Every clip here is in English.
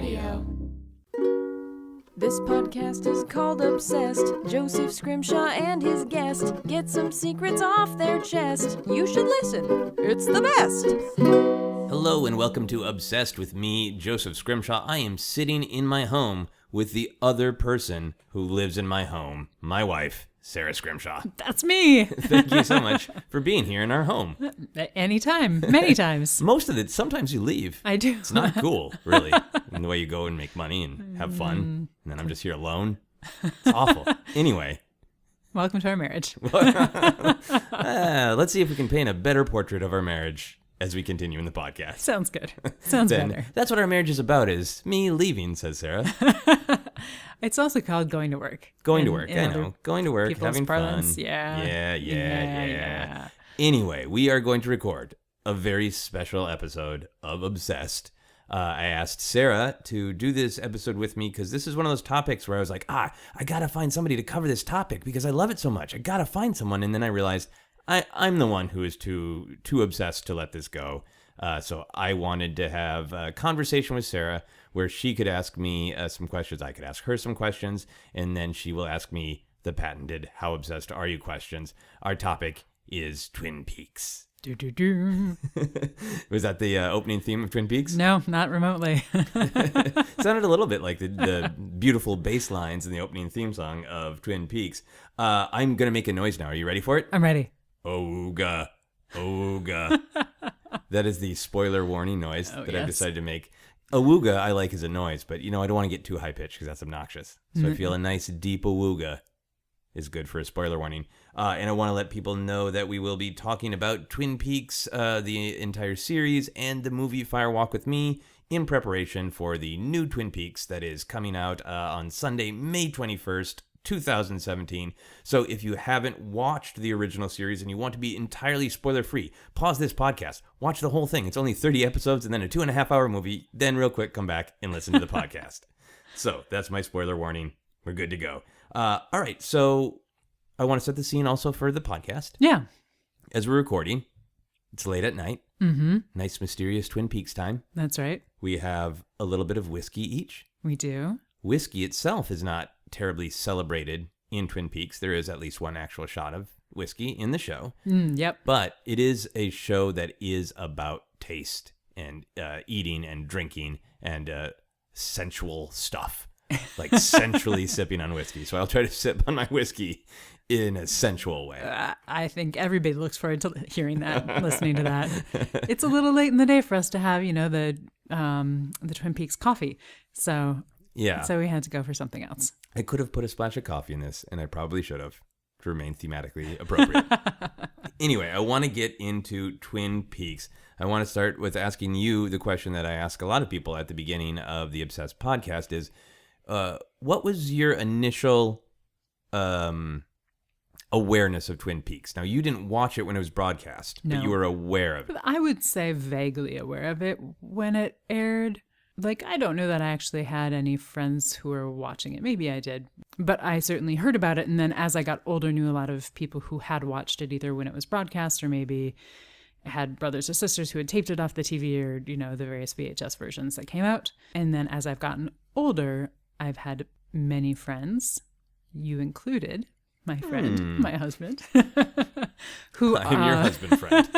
Radio. This podcast is called Obsessed. Joseph Scrimshaw and his guest get some secrets off their chest. You should listen. It's the best. Hello and welcome to Obsessed with me, Joseph Scrimshaw. I am sitting in my home with the other person who lives in my home, my wife, Sara Scrimshaw. That's me. Thank you so much for being here in our home. Anytime. Many times. Most of it, sometimes you leave. I do. It's not cool, really. And the way you go and make money and have fun. And then I'm just here alone. It's awful. Anyway. Welcome to our marriage. Let's see if we can paint a better portrait of our marriage as we continue in the podcast. Sounds good. Sounds better. That's what our marriage is about, is me leaving, says Sara. It's also called going to work. Going to work, I know. Going to work, having parlance. fun. Yeah. Yeah. Anyway, we are going to record a very special episode of Obsessed. I asked Sara to do this episode with me because this is one of those topics where I was like, I gotta find somebody to cover this topic because I love it so much. I gotta find someone. And then I realized I'm the one who is too obsessed to let this go. So I wanted to have a conversation with Sara where she could ask me some questions. I could ask her some questions, and then she will ask me the patented "How obsessed are you?" questions. Our topic is Twin Peaks. Was that the opening theme of Twin Peaks? No, not remotely. Sounded a little bit like the beautiful bass lines in the opening theme song of Twin Peaks. I'm going to make a noise now. Are you ready for it? I'm ready. Ooga, ooga. That is the spoiler warning noise that I've decided to make. Awooga I like as a noise, but I don't want to get too high pitched because that's obnoxious. So I feel a nice deep awooga is good for a spoiler warning. And I want to let people know that we will be talking about Twin Peaks, the entire series, and the movie Fire Walk with Me in preparation for the new Twin Peaks that is coming out on Sunday, May 21st, 2017. So if you haven't watched the original series and you want to be entirely spoiler-free, pause this podcast, watch the whole thing. It's only 30 episodes and then a 2.5-hour movie. Then real quick, come back and listen to the podcast. So that's my spoiler warning. We're good to go. All right. So I want to set the scene also for the podcast. Yeah. As we're recording, it's late at night. Mm-hmm. Nice, mysterious Twin Peaks time. That's right. We have a little bit of whiskey each. We do. Whiskey itself is not terribly celebrated in Twin Peaks. There is at least one actual shot of whiskey in the show. Yep. But it is a show that is about taste and eating and drinking and sensual stuff, like sensually sipping on whiskey. So I'll try to sip on my whiskey in a sensual way. I think everybody looks forward to hearing that, listening to that. It's a little late in the day for us to have, the Twin Peaks coffee. So we had to go for something else. I could have put a splash of coffee in this, and I probably should have to remain thematically appropriate. Anyway, I want to get into Twin Peaks. I want to start with asking you the question that I ask a lot of people at the beginning of the Obsessed podcast is, what was your initial awareness of Twin Peaks? Now, you didn't watch it when it was broadcast, but you were aware of it. I would say vaguely aware of it when it aired. Like, I don't know that I actually had any friends who were watching it. Maybe I did. But I certainly heard about it. And then as I got older, knew a lot of people who had watched it either when it was broadcast or maybe had brothers or sisters who had taped it off the TV or, the various VHS versions that came out. And then as I've gotten older, I've had many friends, you included, my friend, my husband, who I'm your husband friend.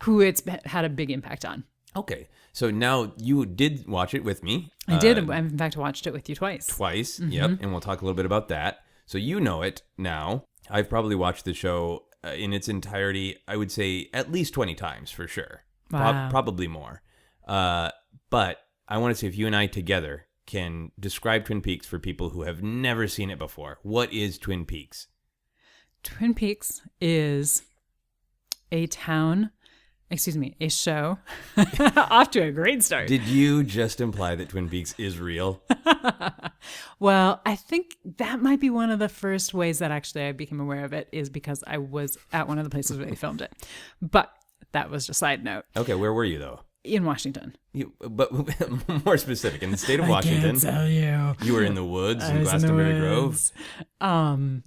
who it's had a big impact on. Okay. So now you did watch it with me. I did. I've in fact watched it with you twice. Mm-hmm. Yep. And we'll talk a little bit about that. So you know it now. I've probably watched the show in its entirety, I would say at least 20 times for sure. Wow. Probably more. But I want to see if you and I together can describe Twin Peaks for people who have never seen it before. What is Twin Peaks? Twin Peaks is a show. Off to a great start. Did you just imply that Twin Peaks is real? Well, I think that might be one of the first ways that actually I became aware of it is because I was at one of the places where they filmed it. But that was just a side note. Okay, where were you though? In Washington. But more specific, in the state of Washington. I can't tell you. You were in the woods in Glastonbury Grove? I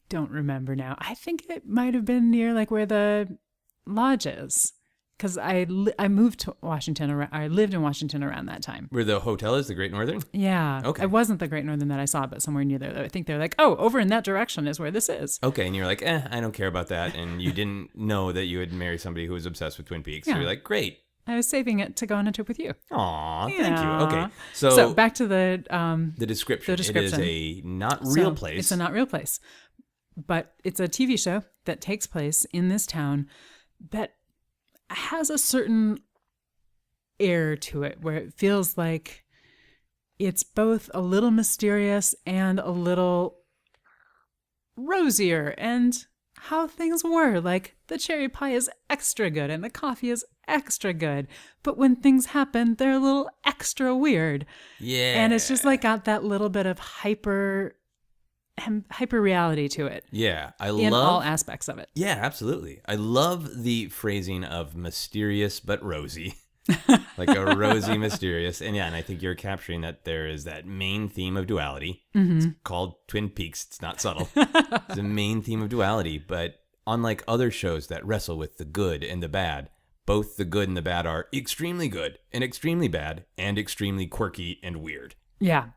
don't remember now. I think it might have been near like where the lodge is. because I moved to Washington. I lived in Washington around that time. Where the hotel is, the Great Northern? Yeah. Okay. It wasn't the Great Northern that I saw, but somewhere near there. I think they're like, oh, over in that direction is where this is. Okay, and you're like, I don't care about that. And you didn't know that you would marry somebody who was obsessed with Twin Peaks. Yeah. So you're like, great. I was saving it to go on a trip with you. Aw, Yeah. thank you. Okay. So back to the description. the description. It is a not real place. It's a not real place. But it's a TV show that takes place in this town that has a certain air to it where it feels like it's both a little mysterious and a little rosier, and how things were. Like, the cherry pie is extra good and the coffee is extra good. But when things happen, they're a little extra weird. Yeah. And it's just like got that little bit of hyper reality to it. Yeah. In all aspects of it. Yeah, absolutely. I love the phrasing of mysterious but rosy. Like a rosy mysterious. And yeah, and I think you're capturing that there is that main theme of duality. Mm-hmm. It's called Twin Peaks. It's not subtle. It's a main theme of duality. But unlike other shows that wrestle with the good and the bad, both the good and the bad are extremely good and extremely bad and extremely quirky and weird. Yeah.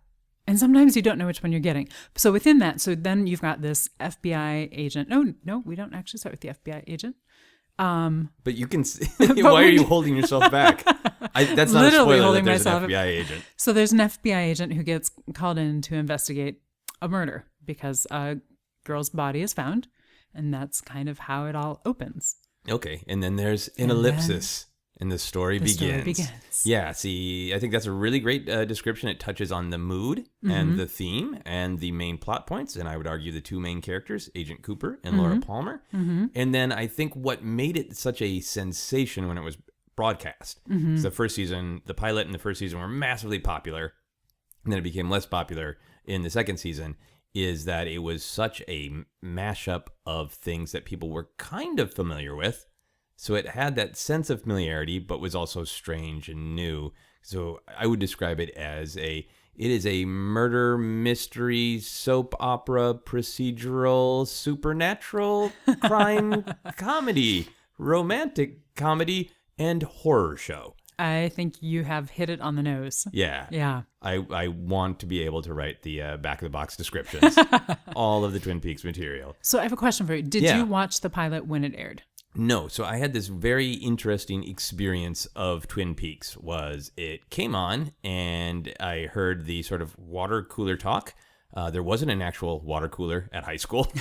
And sometimes you don't know which one you're getting. So within that, so then you've got this FBI agent. No, we don't actually start with the FBI agent. But you can see, why are you holding yourself back? That's not literally a spoiler holding that there's myself an FBI agent. So there's an FBI agent who gets called in to investigate a murder because a girl's body is found, and that's kind of how it all opens. Okay, and then there's an ellipsis, and the story begins. Yeah, see, I think that's a really great description. It touches on the mood and the theme and the main plot points, and I would argue the two main characters, Agent Cooper and Laura Palmer. And then I think what made it such a sensation when it was broadcast. The first season, the pilot and the first season were massively popular, and then it became less popular in the second season, is that it was such a mashup of things that people were kind of familiar with. So it had that sense of familiarity, but was also strange and new. So I would describe it as it is a murder mystery, soap opera, procedural, supernatural, crime comedy, romantic comedy, and horror show. I think you have hit it on the nose. Yeah. Yeah. I want to be able to write the back of the box descriptions, all of the Twin Peaks material. So I have a question for you. Did you watch the pilot when it aired? No. So I had this very interesting experience of Twin Peaks. It came on and I heard the sort of water cooler talk. There wasn't an actual water cooler at high school,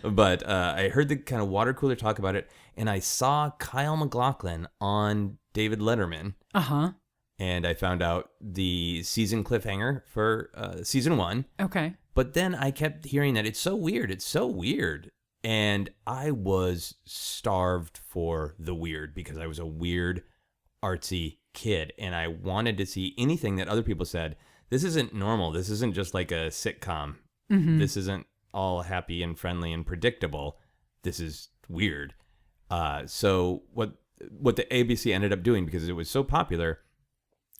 but I heard the kind of water cooler talk about it, and I saw Kyle MacLachlan on David Letterman. Uh-huh. And I found out the season cliffhanger for season 1. Okay. But then I kept hearing that it's so weird. And I was starved for the weird because I was a weird, artsy kid. And I wanted to see anything that other people said, this isn't normal. This isn't just like a sitcom. This isn't all happy and friendly and predictable. This is weird. So what the ABC ended up doing, because it was so popular,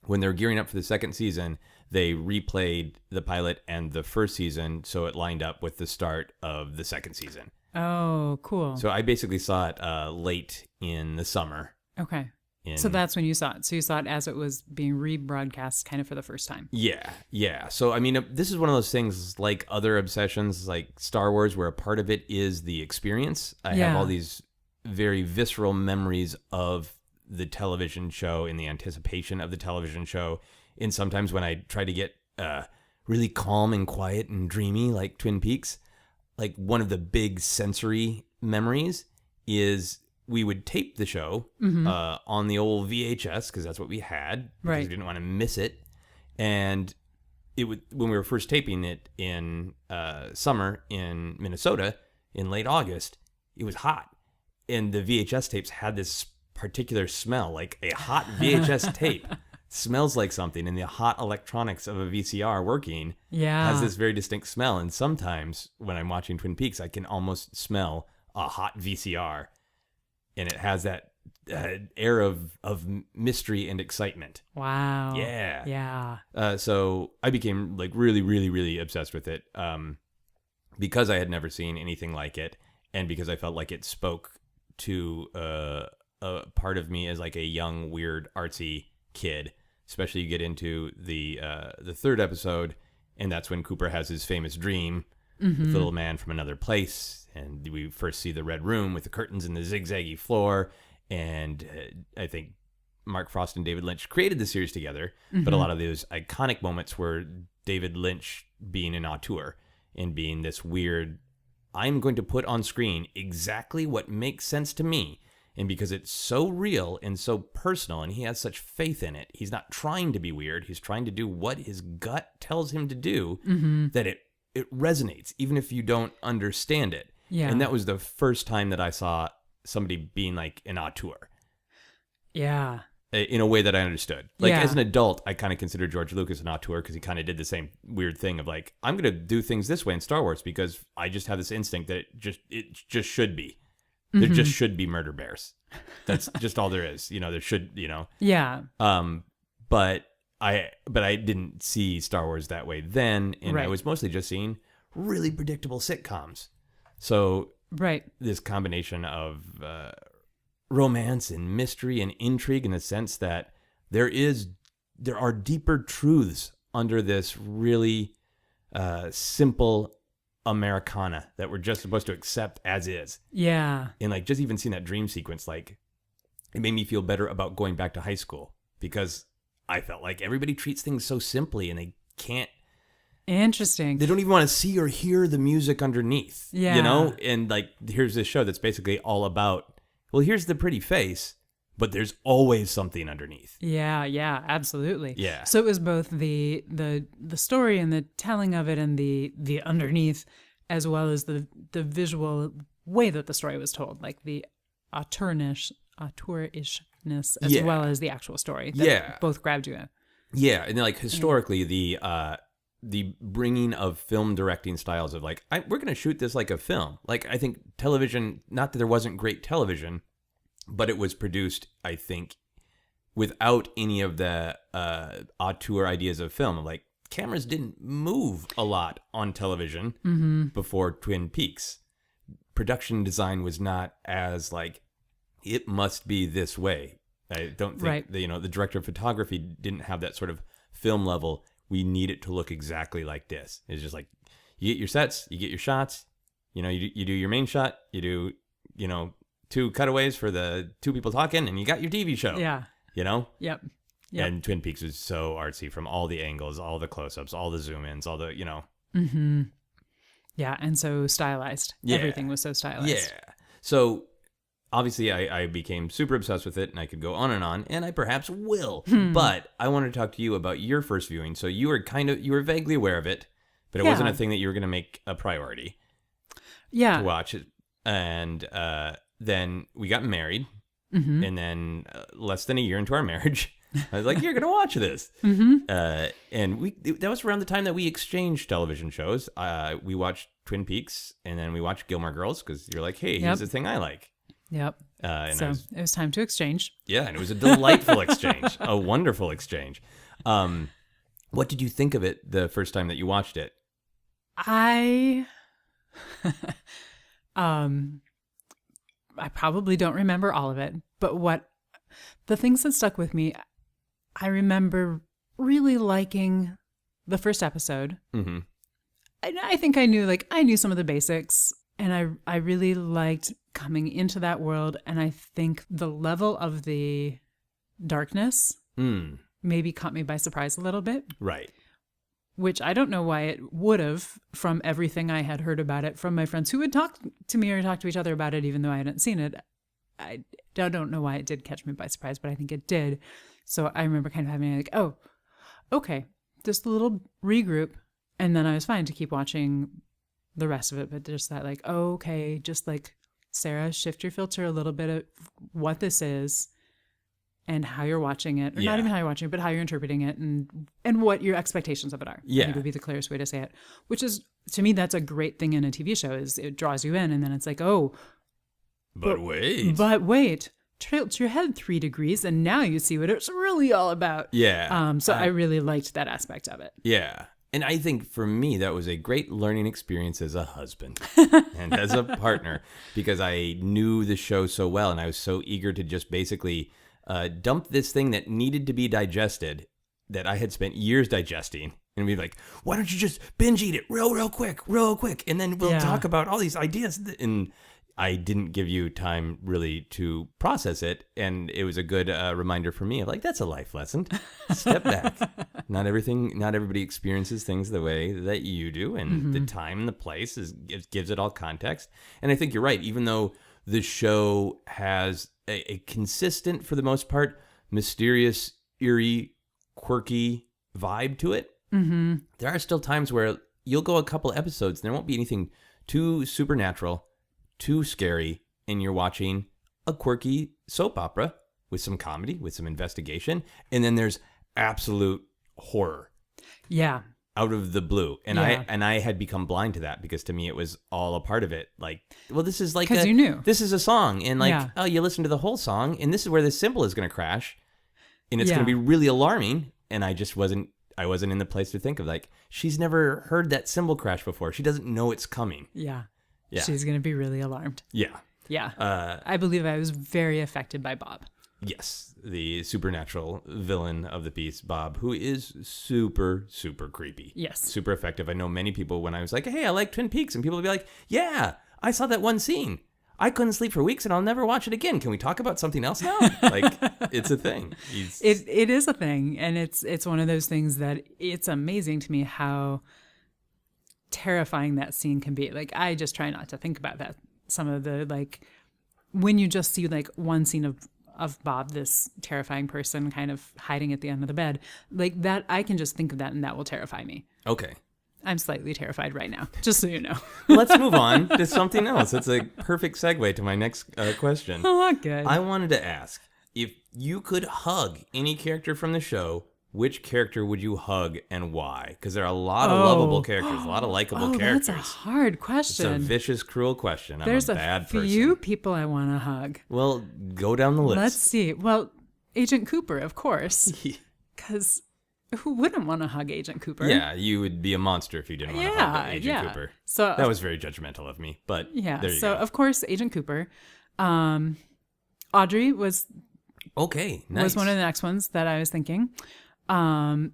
when they were gearing up for the second season, they replayed the pilot and the first season so it lined up with the start of the second season. Oh, cool. So I basically saw it late in the summer. Okay. So that's when you saw it. So you saw it as it was being rebroadcast kind of for the first time. Yeah. So, I mean, this is one of those things like other obsessions like Star Wars where a part of it is the experience. I have all these very visceral memories of the television show and the anticipation of the television show. And sometimes when I try to get really calm and quiet and dreamy like Twin Peaks, like one of the big sensory memories is we would tape the show on the old VHS because that's what we had because we didn't want to miss it. And it would, when we were first taping it in summer in Minnesota in late August, it was hot. And the VHS tapes had this particular smell, like a hot VHS tape smells like something, and the hot electronics of a VCR working has this very distinct smell. And sometimes when I'm watching Twin Peaks, I can almost smell a hot VCR. And it has that air of mystery and excitement. Wow. Yeah. So I became like really, really, really obsessed with it because I had never seen anything like it, and because I felt like it spoke to a part of me as like a young, weird, artsy kid. Especially you get into the third episode, and that's when Cooper has his famous dream with the little man from another place, and we first see the red room with the curtains and the zigzaggy floor. And I think Mark Frost and David Lynch created the series together, but a lot of those iconic moments were David Lynch being an auteur and being this weird, I'm going to put on screen exactly what makes sense to me. And because it's so real and so personal and he has such faith in it, he's not trying to be weird. He's trying to do what his gut tells him to do, that it resonates, even if you don't understand it. Yeah. And that was the first time that I saw somebody being like an auteur. Yeah. In a way that I understood. Like as an adult, I kind of consider George Lucas an auteur because he kind of did the same weird thing of like, I'm going to do things this way in Star Wars because I just have this instinct that it just should be. There just should be murder bears. That's just all there is. There should, Yeah. But I didn't see Star Wars that way then, and right. I was mostly just seeing really predictable sitcoms. So this combination of romance and mystery and intrigue in the sense that there are deeper truths under this really simple Americana that we're just supposed to accept as is. Yeah. And like just even seeing that dream sequence, like it made me feel better about going back to high school because I felt like everybody treats things so simply and they can't. Interesting. They don't even want to see or hear the music underneath. Yeah. And like here's this show that's basically all about, well, here's the pretty face, but there's always something underneath. Yeah, absolutely. Yeah. So it was both the story and the telling of it and the underneath, as well as the visual way that the story was told, like the auteurishness as well as the actual story. That both grabbed you in. Yeah, and like historically, the bringing of film directing styles of like, we're going to shoot this like a film. Like I think television, not that there wasn't great television, but it was produced, I think, without any of the auteur ideas of film. Like cameras didn't move a lot on television before Twin Peaks. Production design was not as like, it must be this way. I don't think the director of photography didn't have that sort of film level. We need it to look exactly like this. It's just like you get your sets, you get your shots, you do your main shot, you do, 2 cutaways for the 2 people talking, and you got your TV show. Yeah. Yep. And Twin Peaks was so artsy from all the angles, all the close-ups, all the zoom-ins, all the, Yeah, and so stylized. Yeah. Everything was so stylized. Yeah. So obviously I became super obsessed with it, and I could go on, and I perhaps will. But I wanted to talk to you about your first viewing. So you were vaguely aware of it, but it wasn't a thing that you were going to make a priority. Yeah. To watch it. And then we got married, and then less than a year into our marriage, I was like, "You're gonna watch this." And that was around the time that we exchanged television shows. We watched Twin Peaks, and then we watched Gilmore Girls because you're like, "Hey, here's the thing I like." Yep. So it was time to exchange. Yeah, and it was a delightful exchange, a wonderful exchange. What did you think of it the first time that you watched it? I probably don't remember all of it, but the things that stuck with me, I remember really liking the first episode. Mm-hmm. I think I knew some of the basics, and I really liked coming into that world, and I think the level of the darkness maybe caught me by surprise a little bit. Right. Which I don't know why it would have, from everything I had heard about it from my friends who would talk to me or talk to each other about it, even though I hadn't seen it. I don't know why it did catch me by surprise, but I think it did. So I remember kind of having like, oh, okay, just a little regroup. And then I was fine to keep watching the rest of it. But just that like, oh, okay, just like, Sarah, shift your filter a little bit of what this is. And how you're watching it, or not even how you're watching it, but how you're interpreting it, and what your expectations of it are. Yeah, I think would be the clearest way to say it. Which is, to me, that's a great thing in a TV show. Is it draws you in, and then it's like, oh, but wait, tilt your head 3 degrees, and now you see what it's really all about. Yeah. So I really liked that aspect of it. Yeah, And I think for me, that was a great learning experience as a husband and as a partner, because I knew the show so well and I was so eager to just basically dump this thing that needed to be digested that I had spent years digesting and be like, why don't you just binge eat it real quick. And then we'll talk about all these ideas. And I didn't give you time really to process it. And it was a good reminder for me of like, that's a life lesson. Step back. Not everybody experiences things the way that you do. And the time and the place gives it all context. And I think you're right. Even though the show has a consistent, for the most part, mysterious, eerie, quirky vibe to it, there are still times where you'll go a couple episodes and there won't be anything too supernatural, too scary, and you're watching a quirky soap opera with some comedy, with some investigation, and then there's absolute horror. Yeah. Out of the blue. And I had become blind to that because to me it was all a part of it. Like, well, this is like because you knew. This is a song, and like, oh, you listen to the whole song, and this is where the cymbal is going to crash, and it's going to be really alarming. And I just wasn't in the place to think of like, she's never heard that cymbal crash before. She doesn't know it's coming. Yeah. Yeah. She's going to be really alarmed. Yeah. Yeah. I believe I was very affected by Bob. Yes. The supernatural villain of the piece, Bob, who is super, super creepy. Yes. Super effective. I know many people when I was like, hey, I like Twin Peaks. And people would be like, yeah, I saw that one scene. I couldn't sleep for weeks and I'll never watch it again. Can we talk about something else now? Like, it's a thing. It is a thing. And it's one of those things that it's amazing to me how terrifying that scene can be. Like, I just try not to think about that. Some of the, like, when you just see like one scene of Bob, this terrifying person kind of hiding at the end of the bed, like that, I can just think of that and that will terrify me. Okay. I'm slightly terrified right now, just so you know. Let's move on to something else. It's a perfect segue to my next question. Oh, good. I wanted to ask, if you could hug any character from the show, which character would you hug and why? Because there are a lot of lovable characters, a lot of likable characters. That's a hard question. It's a vicious, cruel question. There's a bad person. There's a few people I want to hug. Well, go down the list. Let's see. Well, Agent Cooper, of course. Because who wouldn't want to hug Agent Cooper? Yeah, you would be a monster if you didn't want to hug Agent Cooper. So that was very judgmental of me, but there you go. Of course, Agent Cooper. Audrey was okay. Nice. Was one of the next ones that I was thinking.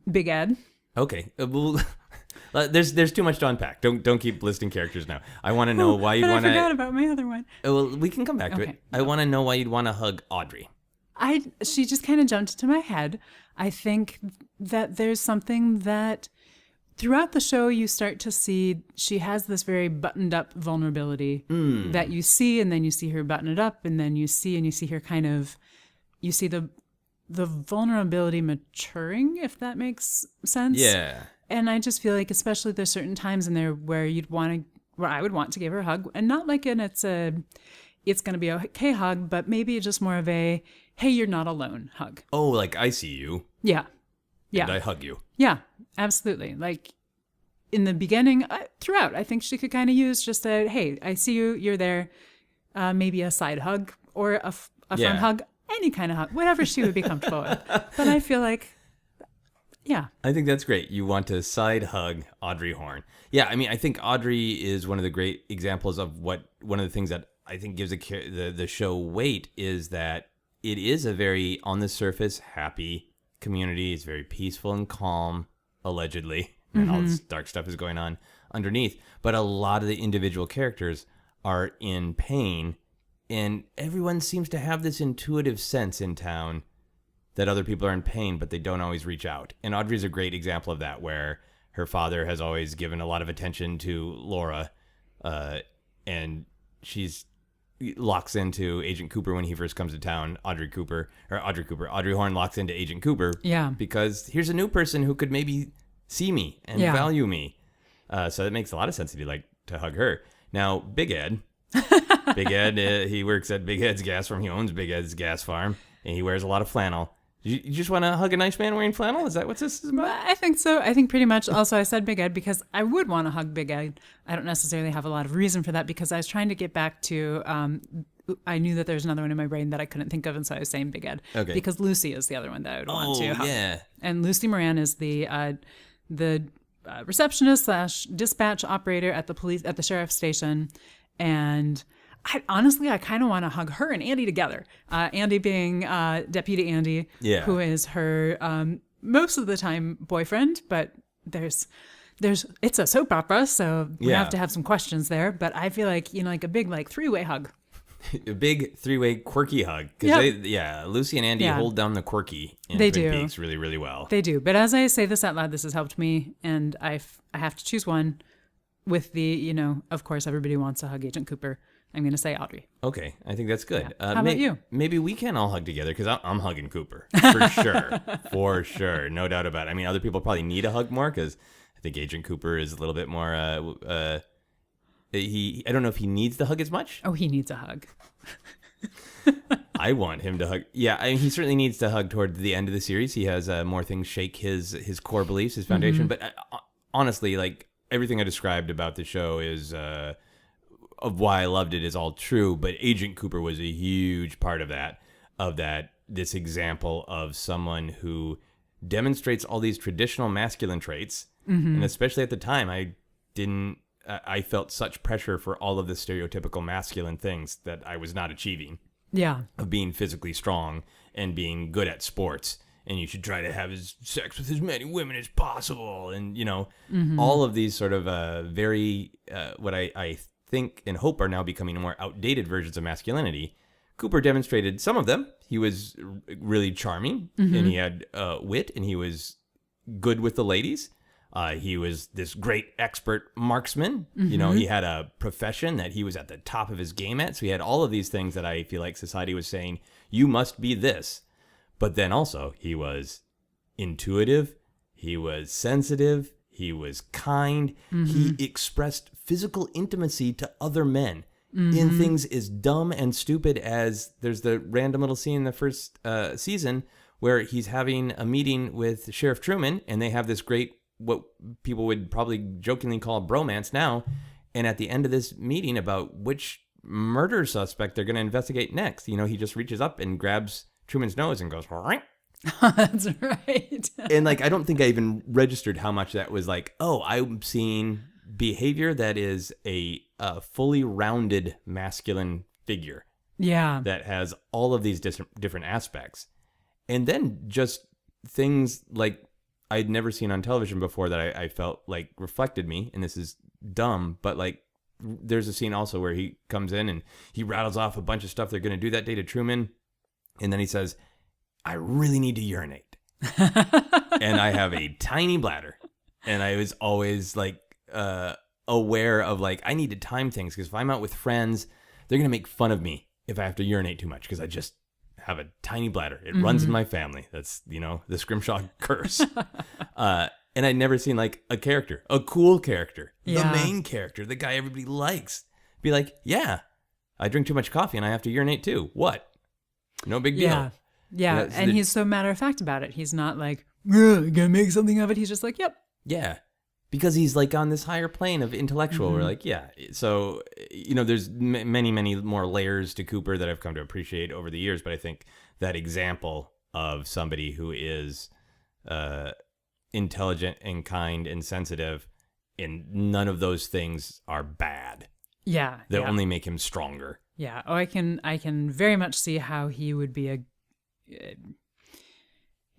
Big Ed. Okay. Well, there's too much to unpack. Don't keep listing characters now. I want to know why you'd want to. I forgot about my other one. Well, we can come back to it. I want to know why you'd want to hug Audrey. She just kind of jumped into my head. I think that there's something that throughout the show you start to see she has this very buttoned up vulnerability that you see, and then you see her button it up, and then you see her kind of, you see the vulnerability maturing, if that makes sense. Yeah. And I just feel like, especially there's certain times in there where I would want to give her a hug, and not like it's going to be a okay hug, but maybe just more of a, hey, you're not alone hug. Oh, like I see you. Yeah. Yeah. And I hug you. Yeah, absolutely. Like in the beginning, throughout, I think she could kind of use just a, hey, I see you, you're there, maybe a side hug or a front hug, any kind of hug, whatever she would be comfortable with. But I feel like, yeah. I think that's great. You want to side hug Audrey Horne. Yeah, I mean, I think Audrey is one of the great examples of one of the things that I think gives the show weight is that it is a very, on the surface, happy community. It's very peaceful and calm, allegedly. And all this dark stuff is going on underneath. But a lot of the individual characters are in pain. And everyone seems to have this intuitive sense in town that other people are in pain, but they don't always reach out. And Audrey's a great example of that, where her father has always given a lot of attention to Laura. And she's locks into Agent Cooper when he first comes to town. Audrey Horne locks into Agent Cooper. Yeah. Because here's a new person who could maybe see me and value me. So that makes a lot of sense if you like to hug her. Now, Big Ed. Big Ed, he works at Big Ed's gas farm. He owns Big Ed's gas farm, and he wears a lot of flannel. You just want to hug a nice man wearing flannel? Is that what this is about? I think so. I think pretty much. Also, I said Big Ed because I would want to hug Big Ed. I don't necessarily have a lot of reason for that because I was trying to get back to, I knew that there's another one in my brain that I couldn't think of, and so I was saying Big Ed. Okay. Because Lucy is the other one that I would want to hug. Yeah. And Lucy Moran is the receptionist / dispatch operator at the sheriff's station. And I kind of want to hug her and Andy together. Andy being Deputy Andy, who is her most of the time boyfriend, but it's a soap opera, so we have to have some questions there. But I feel like, like a big three-way hug. A big three-way quirky hug. Because Lucy and Andy hold down the quirky in Twin Peaks really, really well. They do. But as I say this out loud, this has helped me, and I have to choose one with the, of course, everybody wants to hug Agent Cooper. I'm going to say Audrey. Okay, I think that's good. Yeah. How about you? Maybe we can all hug together, because I'm hugging Cooper. For sure. For sure. No doubt about it. I mean, other people probably need a hug more, because I think Agent Cooper is a little bit more... I don't know if he needs the hug as much. Oh, he needs a hug. I want him to hug. Yeah, he certainly needs to hug toward the end of the series. He has more things shake his core beliefs, his foundation. But honestly, everything I described about the show is... of why I loved it is all true, but Agent Cooper was a huge part of this example of someone who demonstrates all these traditional masculine traits. And especially at the time, I felt such pressure for all of the stereotypical masculine things that I was not achieving. Yeah. Of being physically strong and being good at sports. And you should try to have sex with as many women as possible. And, all of these sort of very, what I think and hope are now becoming more outdated versions of masculinity. Cooper demonstrated some of them. He was really charming, and he had wit, and he was good with the ladies. He was this great expert marksman. He had a profession that he was at the top of his game at. So he had all of these things that I feel like society was saying, you must be this. But then also he was intuitive. He was sensitive. He was kind. He expressed physical intimacy to other men in things as dumb and stupid as there's the random little scene in the first season where he's having a meeting with Sheriff Truman, and they have this great, what people would probably jokingly call a bromance now. And at the end of this meeting about which murder suspect they're going to investigate next, he just reaches up and grabs Truman's nose and goes, "Right." That's right. And I don't think I even registered how much that was I'm seeing behavior that is a fully rounded masculine figure. Yeah. That has all of these different aspects. And then things I'd never seen on television before that I felt reflected me. And this is dumb, but there's a scene also where he comes in and he rattles off a bunch of stuff they're going to do that day to Truman. And then he says, "I really need to urinate." And I have a tiny bladder. And I was always aware of I need to time things, because if I'm out with friends, they're going to make fun of me if I have to urinate too much, because I just have a tiny bladder. It runs in my family. That's, the Scrimshaw curse. And I'd never seen a character, a cool character, the main character, the guy everybody likes, be like, yeah, I drink too much coffee and I have to urinate too. What? No big deal. Yeah, and he's so matter of fact about it. He's not gonna make something of it. He's just yep. Yeah, because he's on this higher plane of intellectual. We're so there's many, many more layers to Cooper that I've come to appreciate over the years. But I think that example of somebody who is intelligent and kind and sensitive, and none of those things are bad. Yeah, they only make him stronger. Yeah. Oh, I can very much see how he would be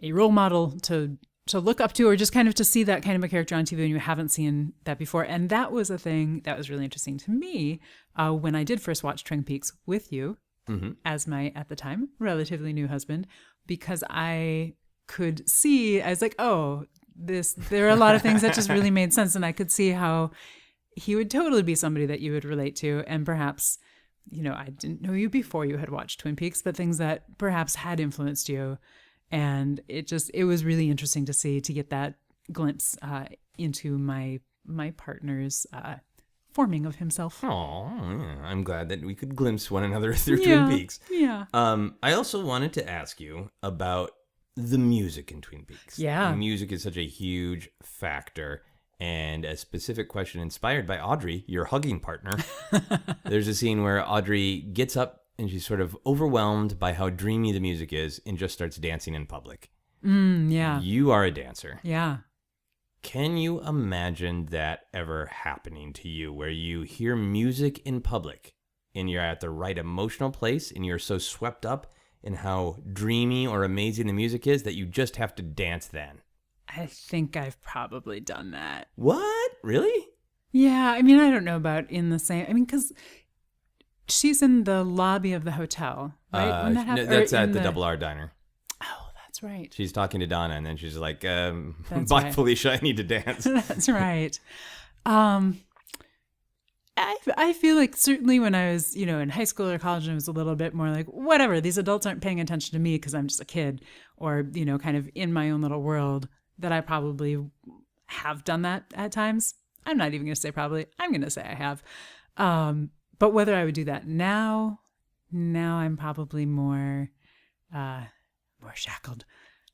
a role model to look up to, or just kind of to see that kind of a character on TV when you haven't seen that before. And that was a thing that was really interesting to me when I did first watch Twin Peaks with you as my, at the time, relatively new husband, because I could see, I was there are a lot of things that just really made sense. And I could see how he would totally be somebody that you would relate to. And perhaps, I didn't know you before you had watched Twin Peaks, but things that perhaps had influenced you. And it was really interesting to get that glimpse into my partner's forming of himself. Oh, yeah. I'm glad that we could glimpse one another through Twin Peaks. Yeah. I also wanted to ask you about the music in Twin Peaks. Yeah. The music is such a huge factor. And a specific question inspired by Audrey, your hugging partner. There's a scene where Audrey gets up and she's sort of overwhelmed by how dreamy the music is and just starts dancing in public. Yeah. You are a dancer. Yeah. Can you imagine that ever happening to you where you hear music in public and you're at the right emotional place and you're so swept up in how dreamy or amazing the music is that you just have to dance then? I think I've probably done that. What? Really? Yeah, I mean, I don't know about in the same... I mean, because she's in the lobby of the hotel, right? When that happened? That's at the Double R Diner. Oh, that's right. She's talking to Donna, and then she's like, bye, right. Felicia, I need to dance. That's right. I feel like certainly when I was, in high school or college, I was a little bit more like, whatever, these adults aren't paying attention to me because I'm just a kid or, kind of in my own little world, that I probably have done that at times. I'm not even going to say probably. I'm going to say I have. But whether I would do that now I'm probably more shackled.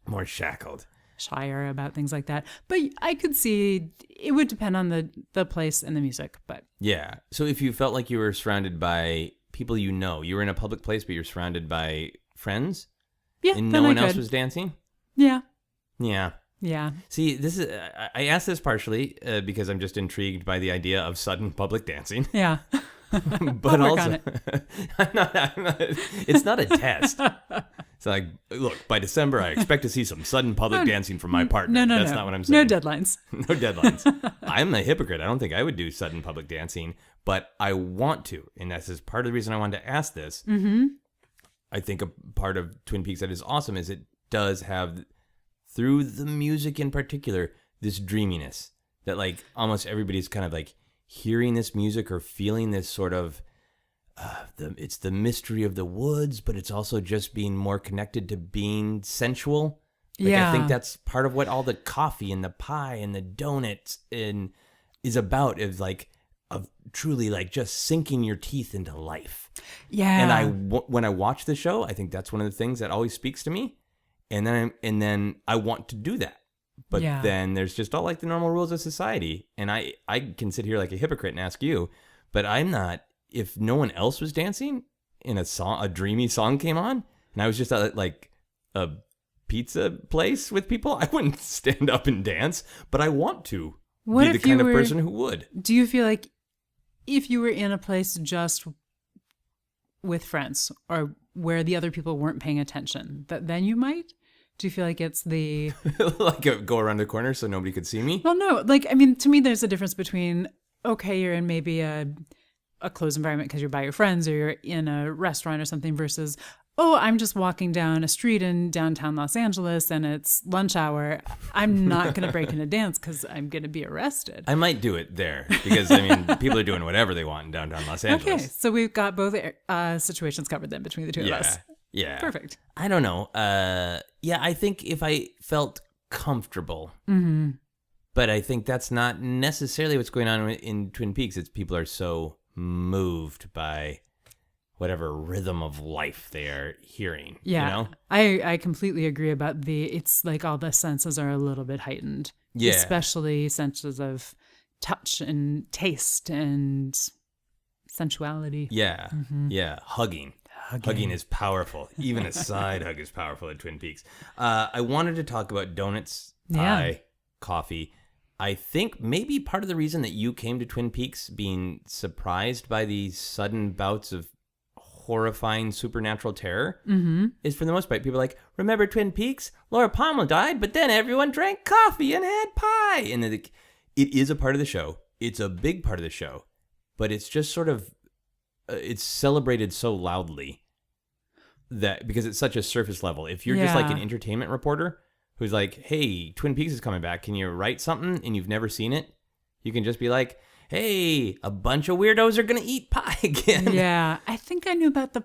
More shackled. Shyer about things like that. But I could see it would depend on the place and the music. But yeah. So if you felt like you were surrounded by people you were in a public place, but you're surrounded by friends, yeah, and no one else was dancing? Yeah. Yeah. Yeah. See, I asked this partially because I'm just intrigued by the idea of sudden public dancing. Yeah. But also, I'm not, it's not a test. It's like, look, by December, I expect to see some sudden public dancing from my partner. No. That's not what I'm saying. No deadlines. No deadlines. I'm a hypocrite. I don't think I would do sudden public dancing, but I want to. And that's just part of the reason I wanted to ask this. Mm-hmm. I think a part of Twin Peaks that is awesome is it does have, through the music in particular, this dreaminess that like almost everybody's kind of like hearing this music or feeling this sort of, it's the mystery of the woods, but it's also just being more connected to being sensual. Like, yeah. I think that's part of what all the coffee and the pie and the donuts is about, is like of truly like just sinking your teeth into life. Yeah. And when I watch the show, I think that's one of the things that always speaks to me. And then I want to do that. But then there's just all like the normal rules of society. And I can sit here like a hypocrite and ask you, but I'm not, if no one else was dancing and a dreamy song came on and I was just at like a pizza place with people, I wouldn't stand up and dance, but I want to be the kind of person who would. Do you feel like if you were in a place just with friends or where the other people weren't paying attention, that then you might? Do you feel like it's the... like go around the corner so nobody could see me? Well, no. Like, I mean, to me, there's a difference between, okay, you're in maybe a closed environment because you're by your friends or you're in a restaurant or something versus, oh, I'm just walking down a street in downtown Los Angeles and it's lunch hour. I'm not going to break into dance because I'm going to be arrested. I might do it there because, I mean, people are doing whatever they want in downtown Los Angeles. Okay, so we've got both situations covered then between the two of us. Yeah. Perfect. I don't know. I think if I felt comfortable, but I think that's not necessarily what's going on in Twin Peaks. It's people are so moved by whatever rhythm of life they are hearing. Yeah. You know? I completely agree about it's like all the senses are a little bit heightened. Yeah. Especially senses of touch and taste and sensuality. Yeah. Mm-hmm. Yeah. Hugging is powerful. Even a side hug is powerful at Twin Peaks. I wanted to talk about donuts, pie, coffee. I think maybe part of the reason that you came to Twin Peaks being surprised by these sudden bouts of horrifying supernatural terror is, for the most part, people are like, remember Twin Peaks? Laura Palmer died, but then everyone drank coffee and had pie. And it is a part of the show. It's a big part of the show. But it's just sort of, it's celebrated so loudly that because it's such a surface level. If you're just like an entertainment reporter who's like, hey, Twin Peaks is coming back, can you write something? And you've never seen it, you can just be like, hey, a bunch of weirdos are going to eat pie again. Yeah, I think I knew about the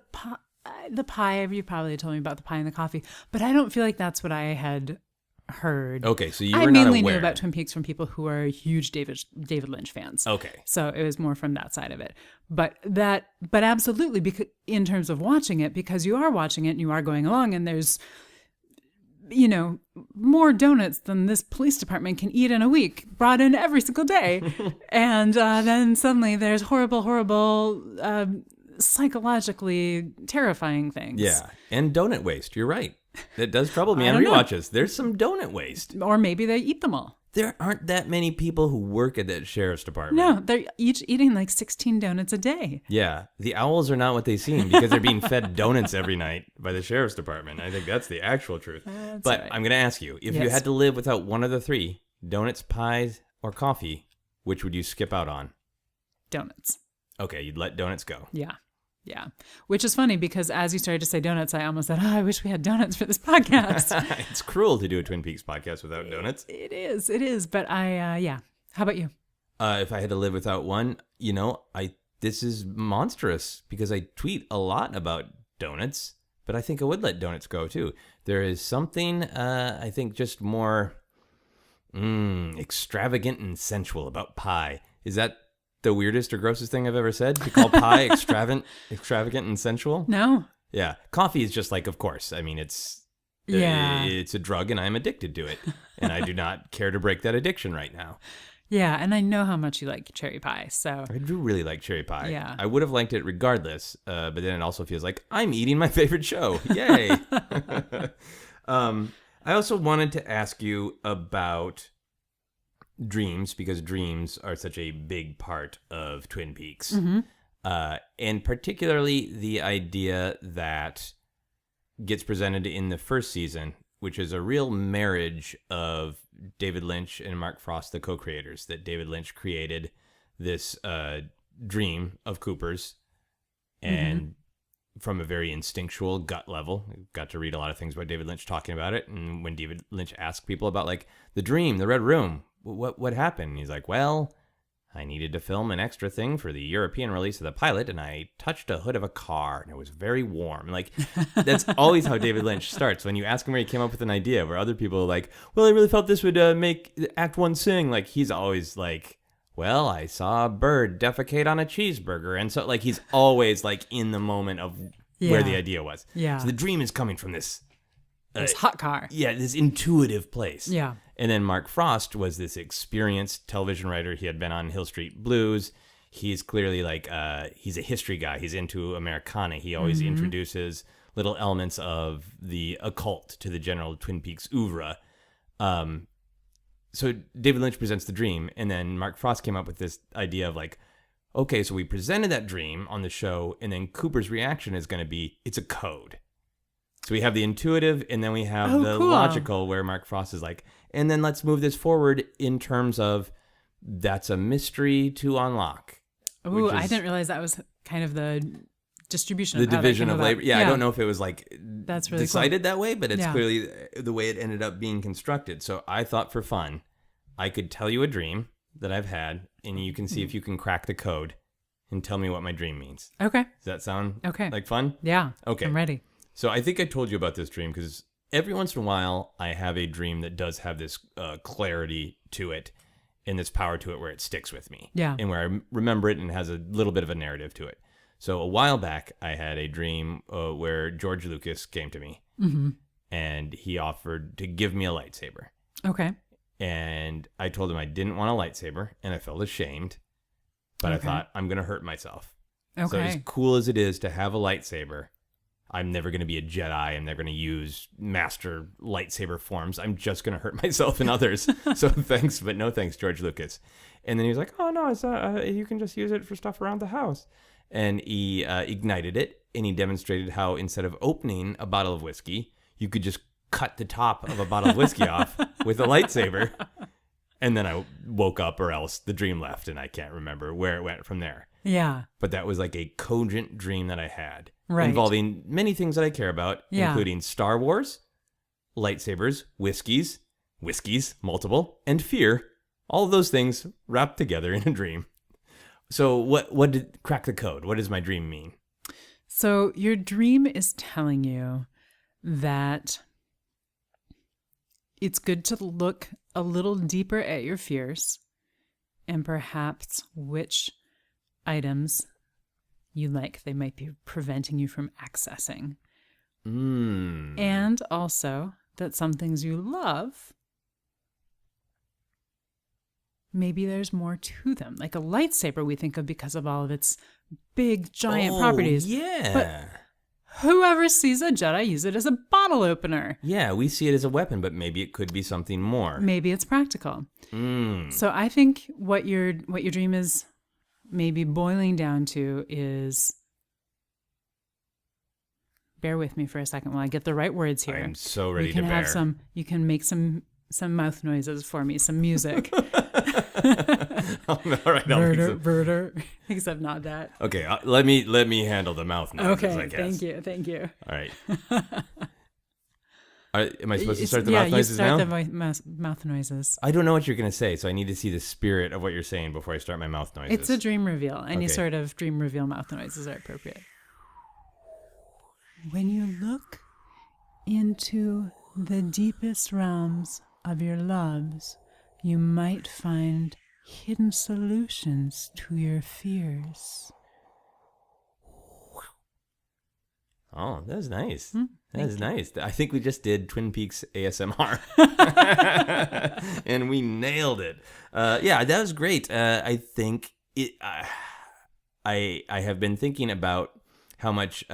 pie. You probably told me about the pie and the coffee, but I don't feel like that's what I had heard. Okay, so you were not aware. I aware. mainly knew about Twin Peaks from people who are huge David Lynch fans. Okay. So it was more from that side of it. But absolutely, because in terms of watching it, because you are watching it and you are going along and there's, more donuts than this police department can eat in a week, brought in every single day. And then suddenly there's horrible, psychologically terrifying things. Yeah, and donut waste. You're right. It does trouble me on rewatches. There's some donut waste. Or maybe they eat them all. There aren't that many people who work at that sheriff's department. No, they're each eating like 16 donuts a day. Yeah, the owls are not what they seem because they're being fed donuts every night by the sheriff's department. I think that's the actual truth. But right. I'm going to ask you, if you had to live without one of the three, donuts, pies, or coffee, which would you skip out on? Donuts. Okay, you'd let donuts go. Yeah. Yeah. Which is funny because as you started to say donuts, I almost said, I wish we had donuts for this podcast. It's cruel to do a Twin Peaks podcast without donuts. It is. But yeah. How about you? If I had to live without one, this is monstrous because I tweet a lot about donuts, but I think I would let donuts go too. There is something, I think, just more extravagant and sensual about pie. Is that the weirdest or grossest thing I've ever said? To call pie extravagant and sensual? No. Yeah. Coffee is just like, of course. I mean, it's a drug and I'm addicted to it. And I do not care to break that addiction right now. Yeah. And I know how much you like cherry pie. So I do really like cherry pie. Yeah. I would have liked it regardless. But then it also feels like I'm eating my favorite show. Yay. I also wanted to ask you about dreams, because dreams are such a big part of Twin Peaks. Mm-hmm. And particularly the idea that gets presented in the first season, which is a real marriage of David Lynch and Mark Frost, the co-creators, that David Lynch created this dream of Cooper's, and from a very instinctual gut level. Got to read a lot of things about David Lynch talking about it, and when David Lynch asked people about like the dream, the Red Room, what happened? And he's like, well, I needed to film an extra thing for the European release of the pilot, and I touched a hood of a car, and it was very warm. Like, that's always how David Lynch starts. When you ask him where he came up with an idea, where other people are like, well, I really felt this would make Act 1 sing. Like, he's always like, well, I saw a bird defecate on a cheeseburger. And so, like, he's always, like, in the moment of where the idea was. Yeah. So the dream is coming from this hot car. Yeah, this intuitive place. Yeah. And then Mark Frost was this experienced television writer. He had been on Hill Street Blues. He's clearly like, he's a history guy. He's into Americana. He always introduces little elements of the occult to the general Twin Peaks oeuvre. So David Lynch presents the dream, and then Mark Frost came up with this idea of like, okay, so we presented that dream on the show, and then Cooper's reaction is going to be, it's a code. So we have the intuitive, and then we have the logical, where Mark Frost is like, and then let's move this forward in terms of that's a mystery to unlock. Ooh, I didn't realize that was kind of the distribution of the division of labor. Yeah, I don't know if it was like that's really decided that way, but it's clearly the way it ended up being constructed. So I thought for fun, I could tell you a dream that I've had, and you can see if you can crack the code and tell me what my dream means. Okay. Does that sound like fun? Yeah. Okay. I'm ready. So I think I told you about this dream because every once in a while I have a dream that does have this clarity to it and this power to it where it sticks with me. Yeah. And where I remember it and has a little bit of a narrative to it. So a while back I had a dream where George Lucas came to me and he offered to give me a lightsaber. Okay. And I told him I didn't want a lightsaber and I felt ashamed, but I thought I'm going to hurt myself. Okay. So as cool as it is to have a lightsaber, I'm never going to be a Jedi. I'm never going to use master lightsaber forms. I'm just going to hurt myself and others. So thanks, but no thanks, George Lucas. And then he was like, oh, no, it's you can just use it for stuff around the house. And he ignited it, and he demonstrated how instead of opening a bottle of whiskey, you could just cut the top of a bottle of whiskey off with a lightsaber. And then I woke up, or else the dream left, and I can't remember where it went from there. Yeah. But that was like a cogent dream that I had. Right. Involving many things that I care about, including Star Wars, lightsabers, whiskeys, multiple, and fear. All of those things wrapped together in a dream. So what did crack the code? What does my dream mean? So your dream is telling you that it's good to look a little deeper at your fears and perhaps which items you like they might be preventing you from accessing. And also that some things you love, maybe there's more to them. Like a lightsaber we think of because of all of its big, giant properties. Yeah. But Whoever sees a Jedi use it as a bottle opener. Yeah, we see it as a weapon, but maybe it could be something more. Maybe it's practical. So I think what your dream is maybe boiling down to is, bear with me for a second while I get the right words here. I'm so ready to bear. You can make some mouth noises for me, some music. All right, Verder. Except not that. Okay, let me handle the mouth noises, Okay, I guess. thank you. All right. Am I supposed to start the mouth noises now? Yeah, you start the mouth noises. I don't know what you're going to say, so I need to see the spirit of what you're saying before I start my mouth noises. It's a dream reveal. Any sort of dream reveal mouth noises are appropriate. When you look into the deepest realms of your loves, you might find hidden solutions to your fears. Oh, that was nice. That was nice. I think we just did Twin Peaks ASMR. And we nailed it. Yeah, that was great. I think I have been thinking about how much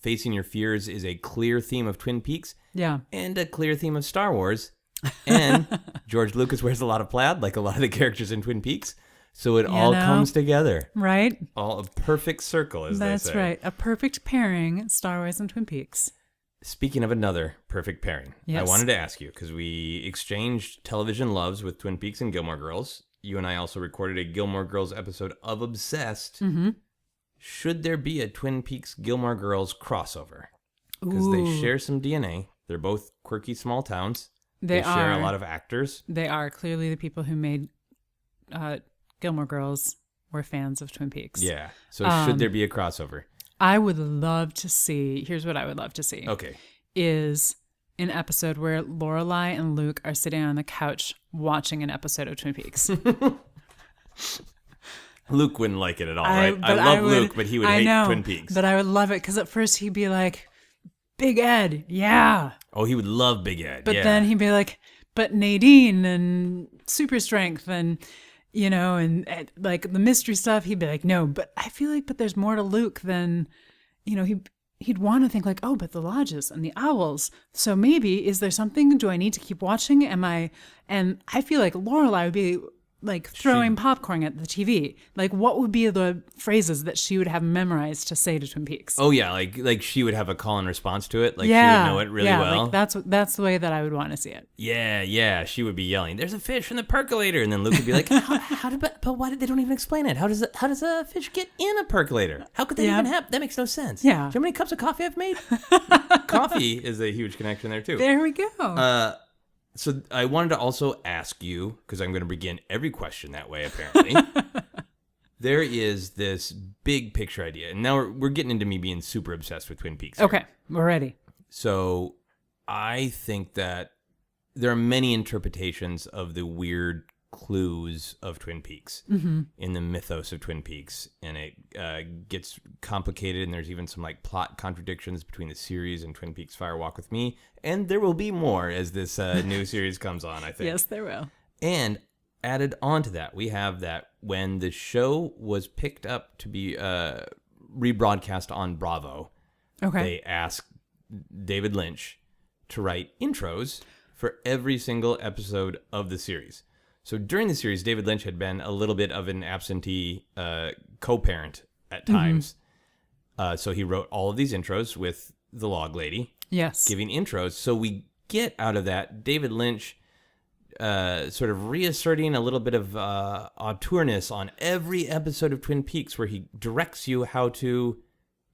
facing your fears is a clear theme of Twin Peaks. Yeah. And a clear theme of Star Wars. And George Lucas wears a lot of plaid, like a lot of the characters in Twin Peaks. So it all comes together. Right. All a perfect circle, as they say. That's right. A perfect pairing, Star Wars and Twin Peaks. Speaking of another perfect pairing, yes. I wanted to ask you, because we exchanged television loves with Twin Peaks and Gilmore Girls. You and I also recorded a Gilmore Girls episode of Obsessed. Mm-hmm. Should there be a Twin Peaks Gilmore Girls crossover? Because they share some DNA. They're both quirky small towns. They share a lot of actors. They are. Clearly the people who made Gilmore Girls were fans of Twin Peaks. Yeah. So should there be a crossover? I would love to see, here's what I would love to see. Okay. Is an episode where Lorelai and Luke are sitting on the couch watching an episode of Twin Peaks. Luke wouldn't like it at all, right? I love Luke, but he would hate Twin Peaks. But I would love it, because at first he'd be like, Big Ed, yeah. Oh, he would love Big Ed, But then he'd be like, but Nadine and Super Strength and, you know, and like the mystery stuff, he'd be like, no, but I feel like, but there's more to Luke than, you know, he'd want to think like, oh, but the lodges and the owls. So maybe, is there something, do I need to keep watching? And I feel like Lorelai would be like throwing popcorn at the TV. Like, what would be the phrases that she would have memorized to say to Twin Peaks? Oh yeah, like she would have a call and response to it. Like she would know it really well. Like that's the way that I would want to see it. Yeah. She would be yelling, "There's a fish in the percolator," and then Luke would be like, "But why did they don't even explain it? How does a fish get in a percolator? How could that even happen? That makes no sense." Yeah. Do you know how many cups of coffee I've made? Coffee is a huge connection there too. There we go. So I wanted to also ask you, because I'm going to begin every question that way, apparently. There is this big picture idea. And now we're getting into me being super obsessed with Twin Peaks. Okay, we're ready. So I think that there are many interpretations of the weird clues of Twin Peaks in the mythos of Twin Peaks. And it gets complicated, and there's even some like plot contradictions between the series and Twin Peaks Fire Walk with Me. And there will be more as this new series comes on, I think. Yes, there will. And added on to that, we have that when the show was picked up to be rebroadcast on Bravo, they asked David Lynch to write intros for every single episode of the series. So during the series, David Lynch had been a little bit of an absentee co-parent at times. So he wrote all of these intros with the log lady. Yes. Giving intros. So we get out of that David Lynch sort of reasserting a little bit of auteurness on every episode of Twin Peaks, where he directs you how to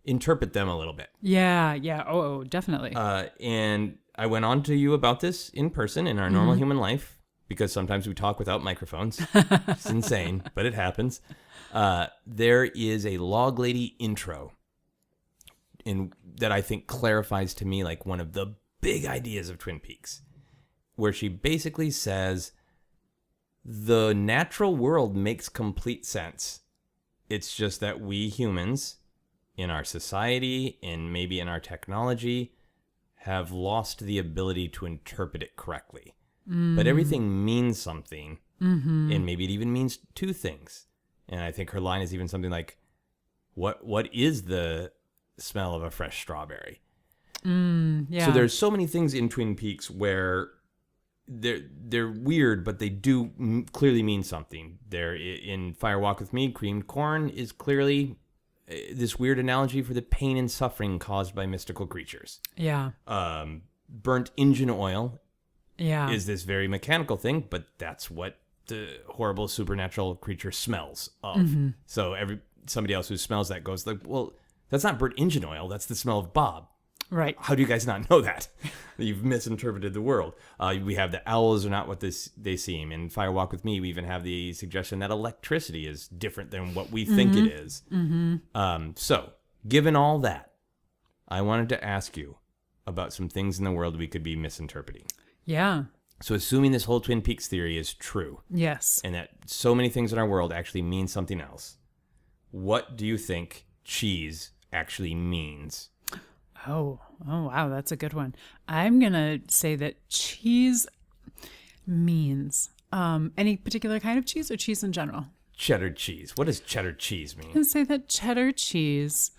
interpret them a little bit. Yeah. Oh, definitely. And I went on to you about this in person in our normal human life, because sometimes we talk without microphones. It's insane, but it happens. There is a log lady intro that I think clarifies to me like one of the big ideas of Twin Peaks, where she basically says the natural world makes complete sense. It's just that we humans in our society and maybe in our technology have lost the ability to interpret it correctly. But everything means something, and maybe it even means two things. And I think her line is even something like, what is the smell of a fresh strawberry. Yeah. So there's so many things in Twin Peaks where they're weird, but they do clearly mean something. They're in Fire Walk with Me, creamed corn is clearly this weird analogy for the pain and suffering caused by mystical creatures. Yeah. Burnt engine oil is this very mechanical thing, but that's what the horrible supernatural creature smells of. Mm-hmm. So somebody else who smells that goes like, well, that's not burnt engine oil. That's the smell of Bob. Right. How do you guys not know that? You've misinterpreted the world. We have the owls are not what they seem. In Fire Walk with Me, we even have the suggestion that electricity is different than what we think it is. Mm-hmm. So, given all that, I wanted to ask you about some things in the world we could be misinterpreting. Yeah. So, assuming this whole Twin Peaks theory is true. Yes. And that so many things in our world actually mean something else, what do you think cheese actually means? Oh, wow, that's a good one. I'm going to say that cheese means any particular kind of cheese or cheese in general? Cheddar cheese. What does cheddar cheese mean? I'm going to say that cheddar cheese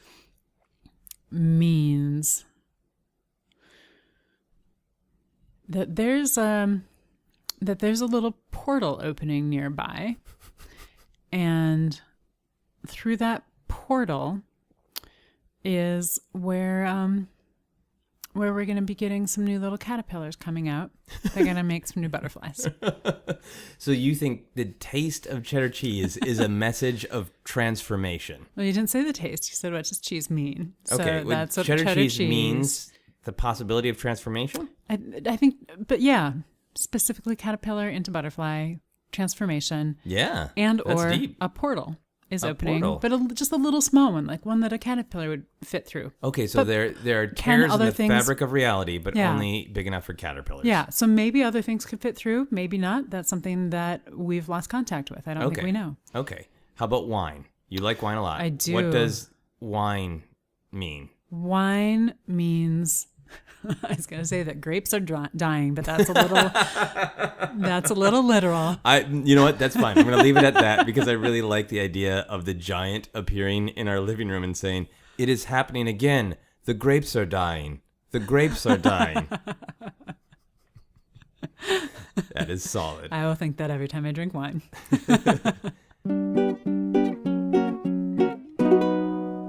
means that there's a little portal opening nearby, and through that portal is where we're going to be getting some new little caterpillars coming out. They're going to make some new butterflies. So you think the taste of cheddar cheese is a message of transformation? Well, you didn't say the taste. You said what does cheese mean? Okay, So that's what cheddar cheese means the possibility of transformation? I think, but yeah, specifically caterpillar into butterfly transformation. Yeah, and that's or deep. a portal is opening, portal. but just a little small one, like one that a caterpillar would fit through. Okay, so But there are tears in other the things- fabric of reality, but Yeah. only big enough for caterpillars. Yeah, so maybe other things could fit through, maybe not. That's something that we've lost contact with. I don't think we know. Okay. How about wine? You like wine a lot. I do. What does wine mean? Wine means, I was going to say that grapes are dying, but that's a little literal. You know what? That's fine. I'm going to leave it at that because I really like the idea of the giant appearing in our living room and saying, "It is happening again. The grapes are dying. The grapes are dying." That is solid. I will think that every time I drink wine.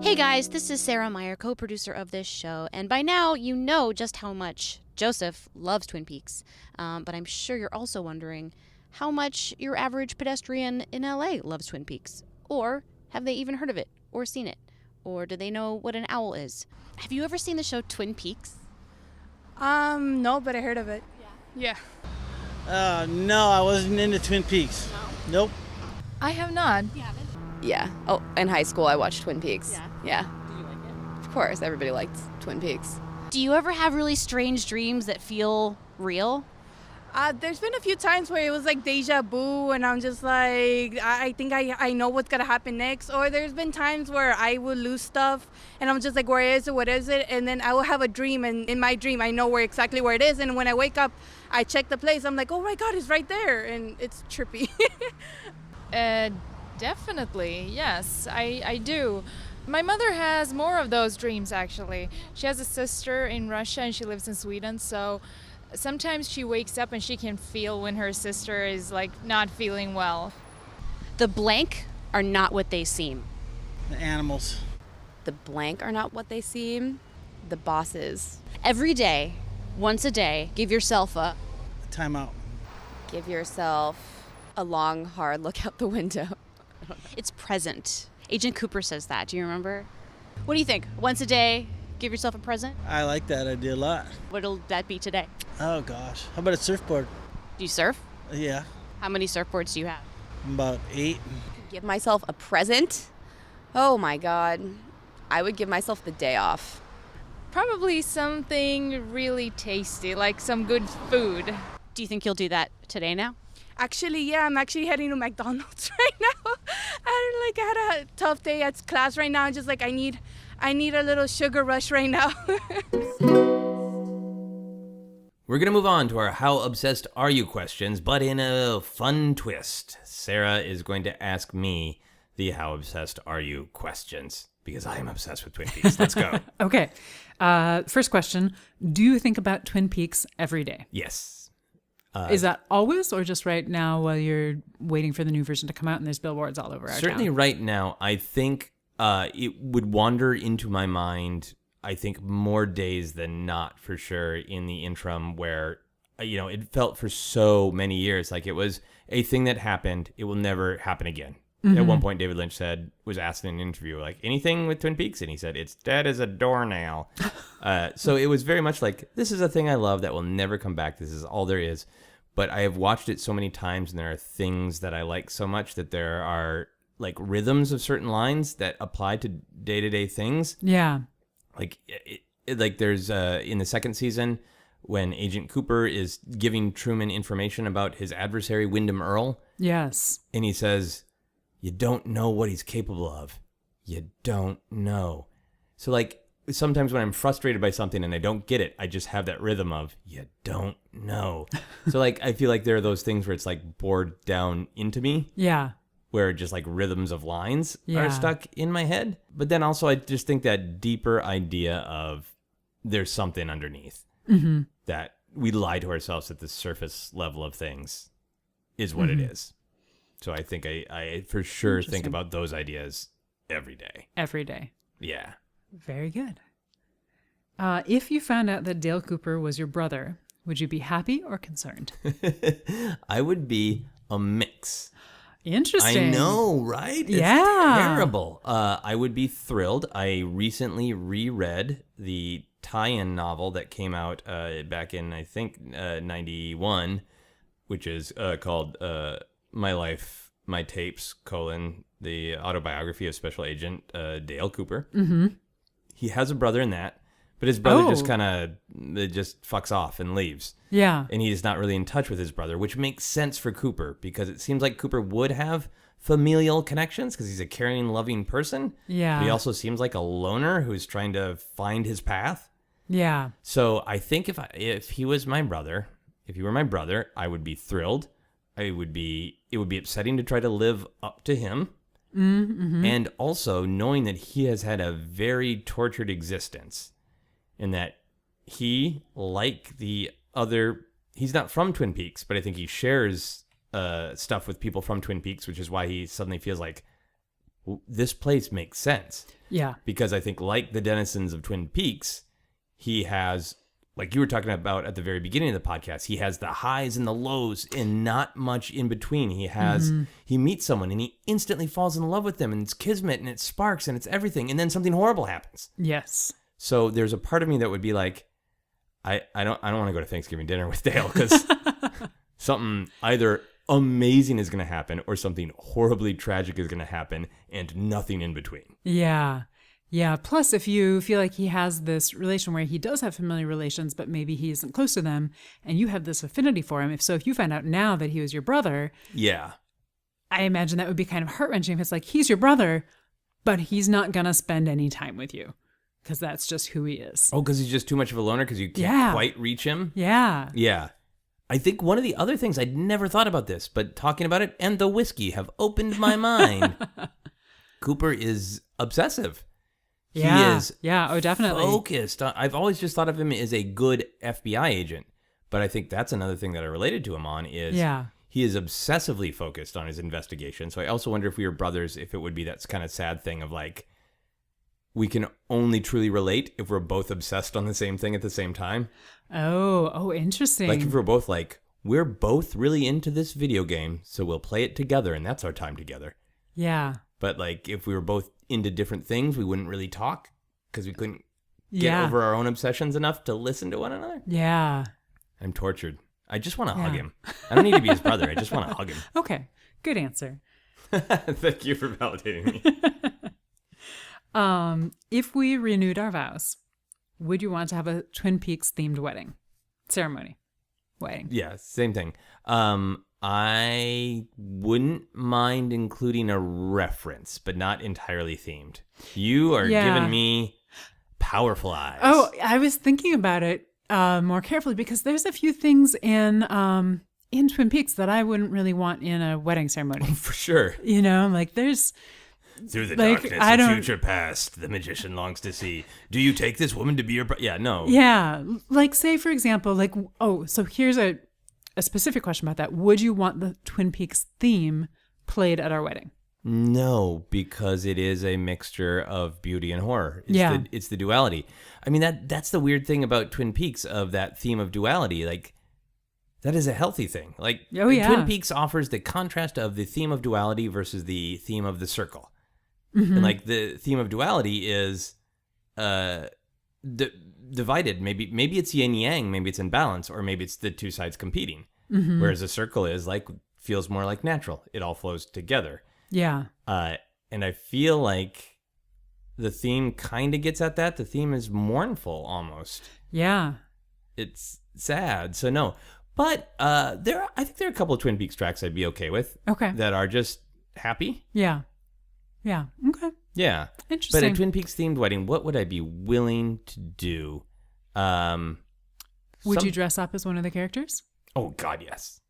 Hey guys, this is Sarah Meyer, co-producer of this show, and by now you know just how much Joseph loves Twin Peaks. But I'm sure you're also wondering how much your average pedestrian in LA loves Twin Peaks. Or have they even heard of it or seen it? Or do they know what an owl is? Have you ever seen the show Twin Peaks? No, but I heard of it. Yeah. No, I wasn't into Twin Peaks. No? Nope. I have not. Yeah. Oh, in high school I watched Twin Peaks. Yeah. Did you like it? Of course, everybody liked Twin Peaks. Do you ever have really strange dreams that feel real? There's been a few times where it was like deja vu, and I'm just like, I think I know what's gonna happen next. Or there's been times where I will lose stuff, and I'm just like, where is it? What is it? And then I will have a dream, and in my dream, I know exactly where it is. And when I wake up, I check the place. I'm like, oh my God, it's right there, and it's trippy. Definitely, yes, I do. My mother has more of those dreams, actually. She has a sister in Russia, and she lives in Sweden, so sometimes she wakes up and she can feel when her sister is, like, not feeling well. The blank are not what they seem. The animals. The blank are not what they seem. The bosses. Every day, once a day, give yourself a... Time out. Give yourself a long, hard look out the window. It's present. Agent Cooper says that. Do you remember? What do you think? Once a day, give yourself a present? I like that idea a lot. What'll that be today? Oh, gosh. How about a surfboard? Do you surf? Yeah. How many surfboards do you have? About 8. Give myself a present? Oh my God. I would give myself the day off. Probably something really tasty, like some good food. Do you think you'll do that today now? Actually, yeah, I'm actually heading to McDonald's right now. I had a tough day at class right now. I'm just like, I need a little sugar rush right now. We're going to move on to our How Obsessed Are You questions, but in a fun twist. Sarah is going to ask me the How Obsessed Are You questions. Because I am obsessed with Twin Peaks. Let's go. Okay. First question. Do you think about Twin Peaks every day? Yes. Is that always or just right now while you're waiting for the new version to come out and there's billboards all over our Certainly town? right now, I think it would wander into my mind, I think, more days than not, for sure, in the interim where, it felt for so many years like it was a thing that happened. It will never happen again. Mm-hmm. At one point, David Lynch was asked in an interview, like, anything with Twin Peaks? And he said, it's dead as a doornail. So it was very much like, this is a thing I love that will never come back. This is all there is. But I have watched it so many times, and there are things that I like so much that there are, like, rhythms of certain lines that apply to day-to-day things. Yeah. Like, there's, in the second season, when Agent Cooper is giving Truman information about his adversary, Wyndham Earl. Yes. And he says, you don't know what he's capable of. You don't know. So, like, sometimes when I'm frustrated by something and I don't get it, I just have that rhythm of, you don't know. So, like, I feel like there are those things where it's, like, bored down into me. Yeah. Where just, like, rhythms of lines are stuck in my head. But then also I just think that deeper idea of there's something underneath. Mm-hmm. That we lie to ourselves at the surface level of things is what it is. So I think I for sure think about those ideas every day. Every day. Yeah. Very good. If you found out that Dale Cooper was your brother, would you be happy or concerned? I would be a mix. Interesting. I know, right? It's terrible. I would be thrilled. I recently reread the tie-in novel that came out back in, I think, 91, which is called My Life, My Tapes, the autobiography of Special Agent Dale Cooper. Mm-hmm. He has a brother in that, but his brother just kind of just fucks off and leaves. Yeah. And he's not really in touch with his brother, which makes sense for Cooper because it seems like Cooper would have familial connections because he's a caring, loving person. Yeah. But he also seems like a loner who's trying to find his path. Yeah. So I think if he was my brother, if he were my brother, I would be thrilled. It would be upsetting to try to live up to him. Mm-hmm. And also knowing that he has had a very tortured existence and that he, like the other, he's not from Twin Peaks, but I think he shares stuff with people from Twin Peaks, which is why he suddenly feels like this place makes sense. Yeah. Because I think like the denizens of Twin Peaks, he has, like you were talking about at the very beginning of the podcast, he has the highs and the lows and not much in between. He has, he meets someone and he instantly falls in love with them and it's kismet and it sparks and it's everything. And then something horrible happens. Yes. So there's a part of me that would be like, I don't want to go to Thanksgiving dinner with Dale because something either amazing is going to happen or something horribly tragic is going to happen and nothing in between. Yeah. Yeah. Plus, if you feel like he has this relation where he does have familiar relations, but maybe he isn't close to them, and you have this affinity for him, if you find out now that he was your brother, yeah, I imagine that would be kind of heart-wrenching if it's like, he's your brother, but he's not going to spend any time with you because that's just who he is. Oh, because he's just too much of a loner because you can't quite reach him? Yeah. Yeah. I think one of the other things, I'd never thought about this, but talking about it and the whiskey have opened my mind. Cooper is obsessive. Yeah. He is definitely focused. I've always just thought of him as a good FBI agent, but I think that's another thing that I related to him on is he is obsessively focused on his investigation. So I also wonder if we were brothers, if it would be that kind of sad thing of like, we can only truly relate if we're both obsessed on the same thing at the same time. Oh, interesting. Like if we're both like, we're both really into this video game, so we'll play it together and that's our time together. Yeah. But like if we were both into different things, we wouldn't really talk because we couldn't get over our own obsessions enough to listen to one another. Yeah. I'm tortured. I just want to hug him. I don't need to be his brother. I just want to hug him. Okay. Good answer. Thank you for validating me. If we renewed our vows, would you want to have a Twin Peaks themed wedding? Wedding. Yeah, same thing. I wouldn't mind including a reference, but not entirely themed. You are giving me powerful eyes. Oh, I was thinking about it more carefully because there's a few things in Twin Peaks that I wouldn't really want in a wedding ceremony. For sure. You know, like there's Through the Like, darkness I of don't- future past, the magician longs to see. Do you take this woman to be your... Yeah, no. Yeah. Like, say, for example, like, oh, so here's a specific question about that. Would you want the Twin Peaks theme played at our wedding? No, because it is a mixture of beauty and horror. It's the duality. I mean, that's the weird thing about Twin Peaks, of that theme of duality. Like, that is a healthy thing. Like, Oh, yeah. Twin Peaks offers the contrast of the theme of duality versus the theme of the circle. And like, the theme of duality is divided. Maybe it's yin yang, maybe it's in balance, or maybe it's the two sides competing. Whereas a circle is like, feels more like natural. It all flows together. Yeah. And I feel like the theme kind of gets at that. The theme is mournful almost. Yeah. It's sad. So no. But I think there are a couple of Twin Peaks tracks I'd be okay with. Okay. That are just happy. Yeah. Yeah. Okay. Yeah. Interesting. But a Twin Peaks themed wedding, what would I be willing to do? Would you dress up as one of the characters? Oh, God, yes.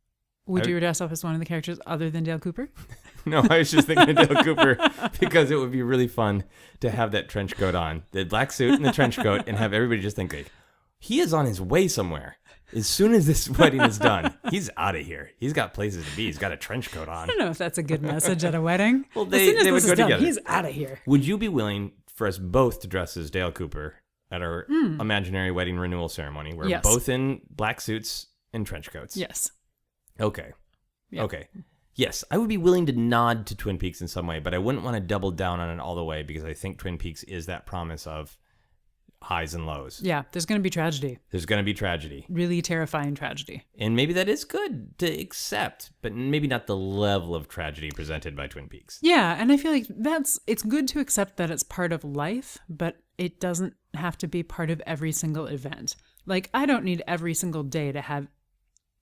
Would you dress up as one of the characters other than Dale Cooper? No, I was just thinking of Dale Cooper because it would be really fun to have that trench coat on, the black suit and the trench coat, and have everybody just think, like, he is on his way somewhere. As soon as this wedding is done, he's out of here. He's got places to be. He's got a trench coat on. I don't know if that's a good message at a wedding. Well, As they soon as would this go is done, together. he's out of here. Would you be willing for us both to dress as Dale Cooper at our imaginary wedding renewal ceremony? We're Yes. both in black suits and trench coats. Yes. Okay. Yeah. Okay. Yes, I would be willing to nod to Twin Peaks in some way, but I wouldn't want to double down on it all the way because I think Twin Peaks is that promise of highs and lows. Yeah, there's going to be tragedy. There's going to be tragedy. Really terrifying tragedy. And maybe that is good to accept, but maybe not the level of tragedy presented by Twin Peaks. Yeah, and I feel like it's good to accept that it's part of life, but it doesn't have to be part of every single event. Like, I don't need every single day to have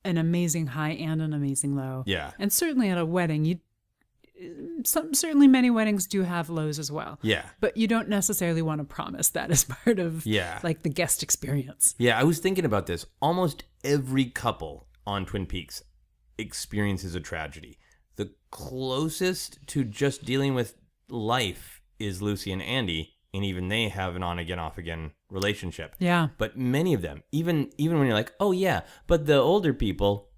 an amazing high and an amazing low. Yeah. And certainly at a wedding, certainly many weddings do have lows as well. Yeah. But you don't necessarily want to promise that as part of Yeah. like the guest experience. Yeah, I was thinking about this. Almost every couple on Twin Peaks experiences a tragedy. The closest to just dealing with life is Lucy and Andy, and even they have an on-again, off-again relationship. Yeah. But many of them, even when you're like, oh yeah, but the older people,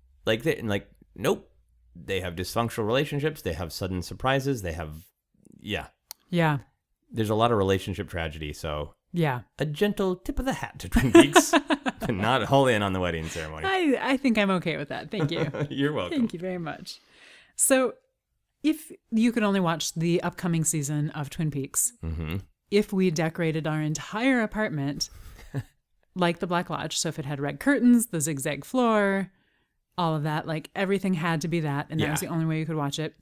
nope, they have dysfunctional relationships. They have sudden surprises. They have, yeah. Yeah. There's a lot of relationship tragedy. So Yeah. a gentle tip of the hat to Twin Peaks, but not all in on the wedding ceremony. I think I'm okay with that. Thank you. You're welcome. Thank you very much. So if you could only watch the upcoming season of Twin Peaks, if we decorated our entire apartment like the Black Lodge, so if it had red curtains, the zigzag floor, all of that, like everything had to be that, and that was the only way you could watch it,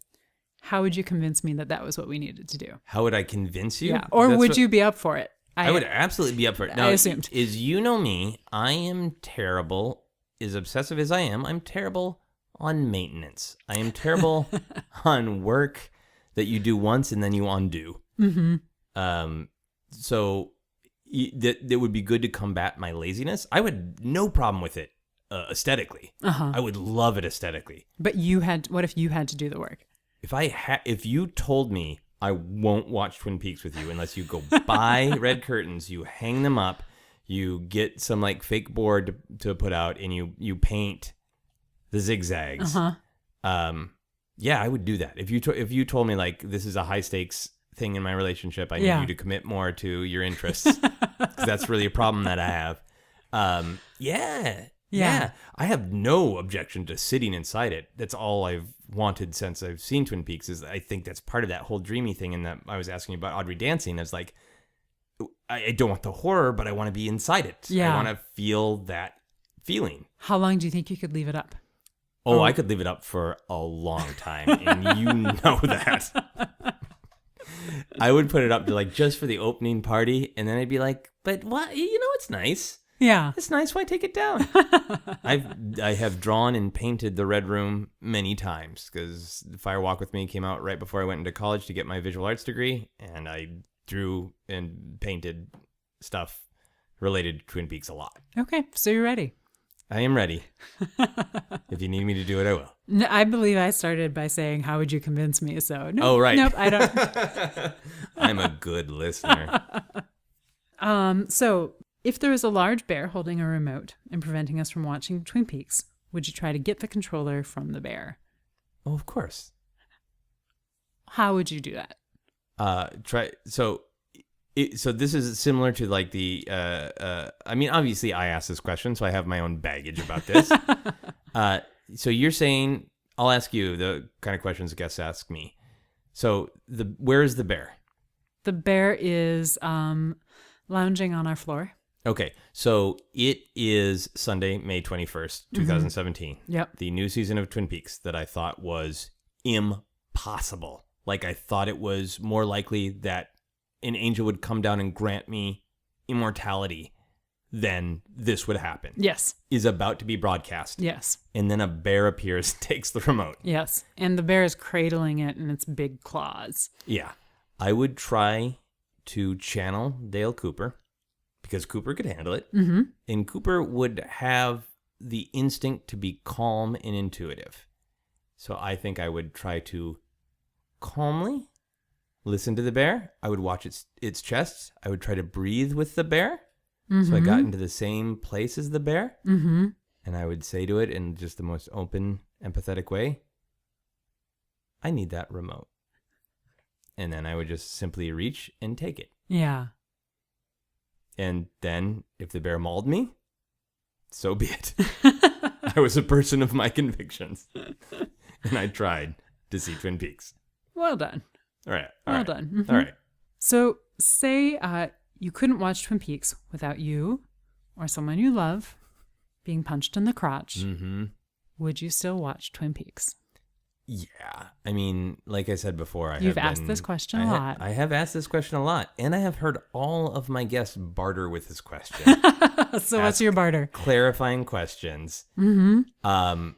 how would you convince me that that was what we needed to do? How would I convince you? Yeah. Or would you be up for it? I would absolutely be up for it. Now, I assumed. As you know me, I am terrible, as obsessive as I am, I'm terrible on maintenance. I am terrible on work that you do once and then you undo. So that would be good to combat my laziness. I would no problem with it aesthetically. I would love it aesthetically. But what if you had to do the work? If you told me I won't watch Twin Peaks with you unless you go buy red curtains, you hang them up, you get some like fake board to put out, and you paint the zigzags. Yeah, I would do that. If you told me like this is a high stakes thing in my relationship, I need you to commit more to your interests. 'Cause that's really a problem that I have. Yeah. I have no objection to sitting inside it. That's all I've wanted since I've seen Twin Peaks. Is I think that's part of that whole dreamy thing. And that I was asking you about Audrey dancing. It's like I don't want the horror, but I want to be inside it. Yeah. I want to feel that feeling. How long do you think you could leave it up? Oh, I could leave it up for a long time, and you know that. I would put it up to like just for the opening party, and then I'd be like, "But what? You know, it's nice. Yeah, It's nice. Why take it down?" I have drawn and painted the Red Room many times because Fire Walk with Me came out right before I went into college to get my visual arts degree, and I drew and painted stuff related to Twin Peaks a lot. Okay, so you're ready. I am ready. If you need me to do it, I will. No, I believe I started by saying, how would you convince me? So, nope, Oh, right. Nope, I don't. I'm a good listener. So, if there was a large bear holding a remote and preventing us from watching Twin Peaks, would you try to get the controller from the bear? Oh, of course. How would you do that? So this is similar to like the. I mean, obviously, I asked this question, so I have my own baggage about this. So you're saying I'll ask you the kind of questions guests ask me. So where is the bear? The bear is lounging on our floor. Okay, so it is Sunday, May 21st, 2017. Yep. The new season of Twin Peaks that I thought was impossible. Like, I thought it was more likely that an angel would come down and grant me immortality than this would happen. Yes. Is about to be broadcast. Yes. And then a bear appears, takes the remote. Yes. And the bear is cradling it in its big claws. Yeah. I would try to channel Dale Cooper because Cooper could handle it. Mm-hmm. And Cooper would have the instinct to be calm and intuitive. So I think I would try to calmly listen to the bear. I would watch its chest. I would try to breathe with the bear. Mm-hmm. So I got into the same place as the bear. Mm-hmm. And I would say to it in just the most open, empathetic way, I need that remote. And then I would just simply reach and take it. Yeah. And then if the bear mauled me, so be it. I was a person of my convictions. And I tried to see Twin Peaks. Well done. All right. Well done. Mm-hmm. All right. So say you couldn't watch Twin Peaks without you or someone you love being punched in the crotch. Mm-hmm. Would you still watch Twin Peaks? Yeah. I mean, like I said before, You've asked this question a lot. I have asked this question a lot. And I have heard all of my guests barter with this question. So what's your barter? Clarifying questions. Mm-hmm.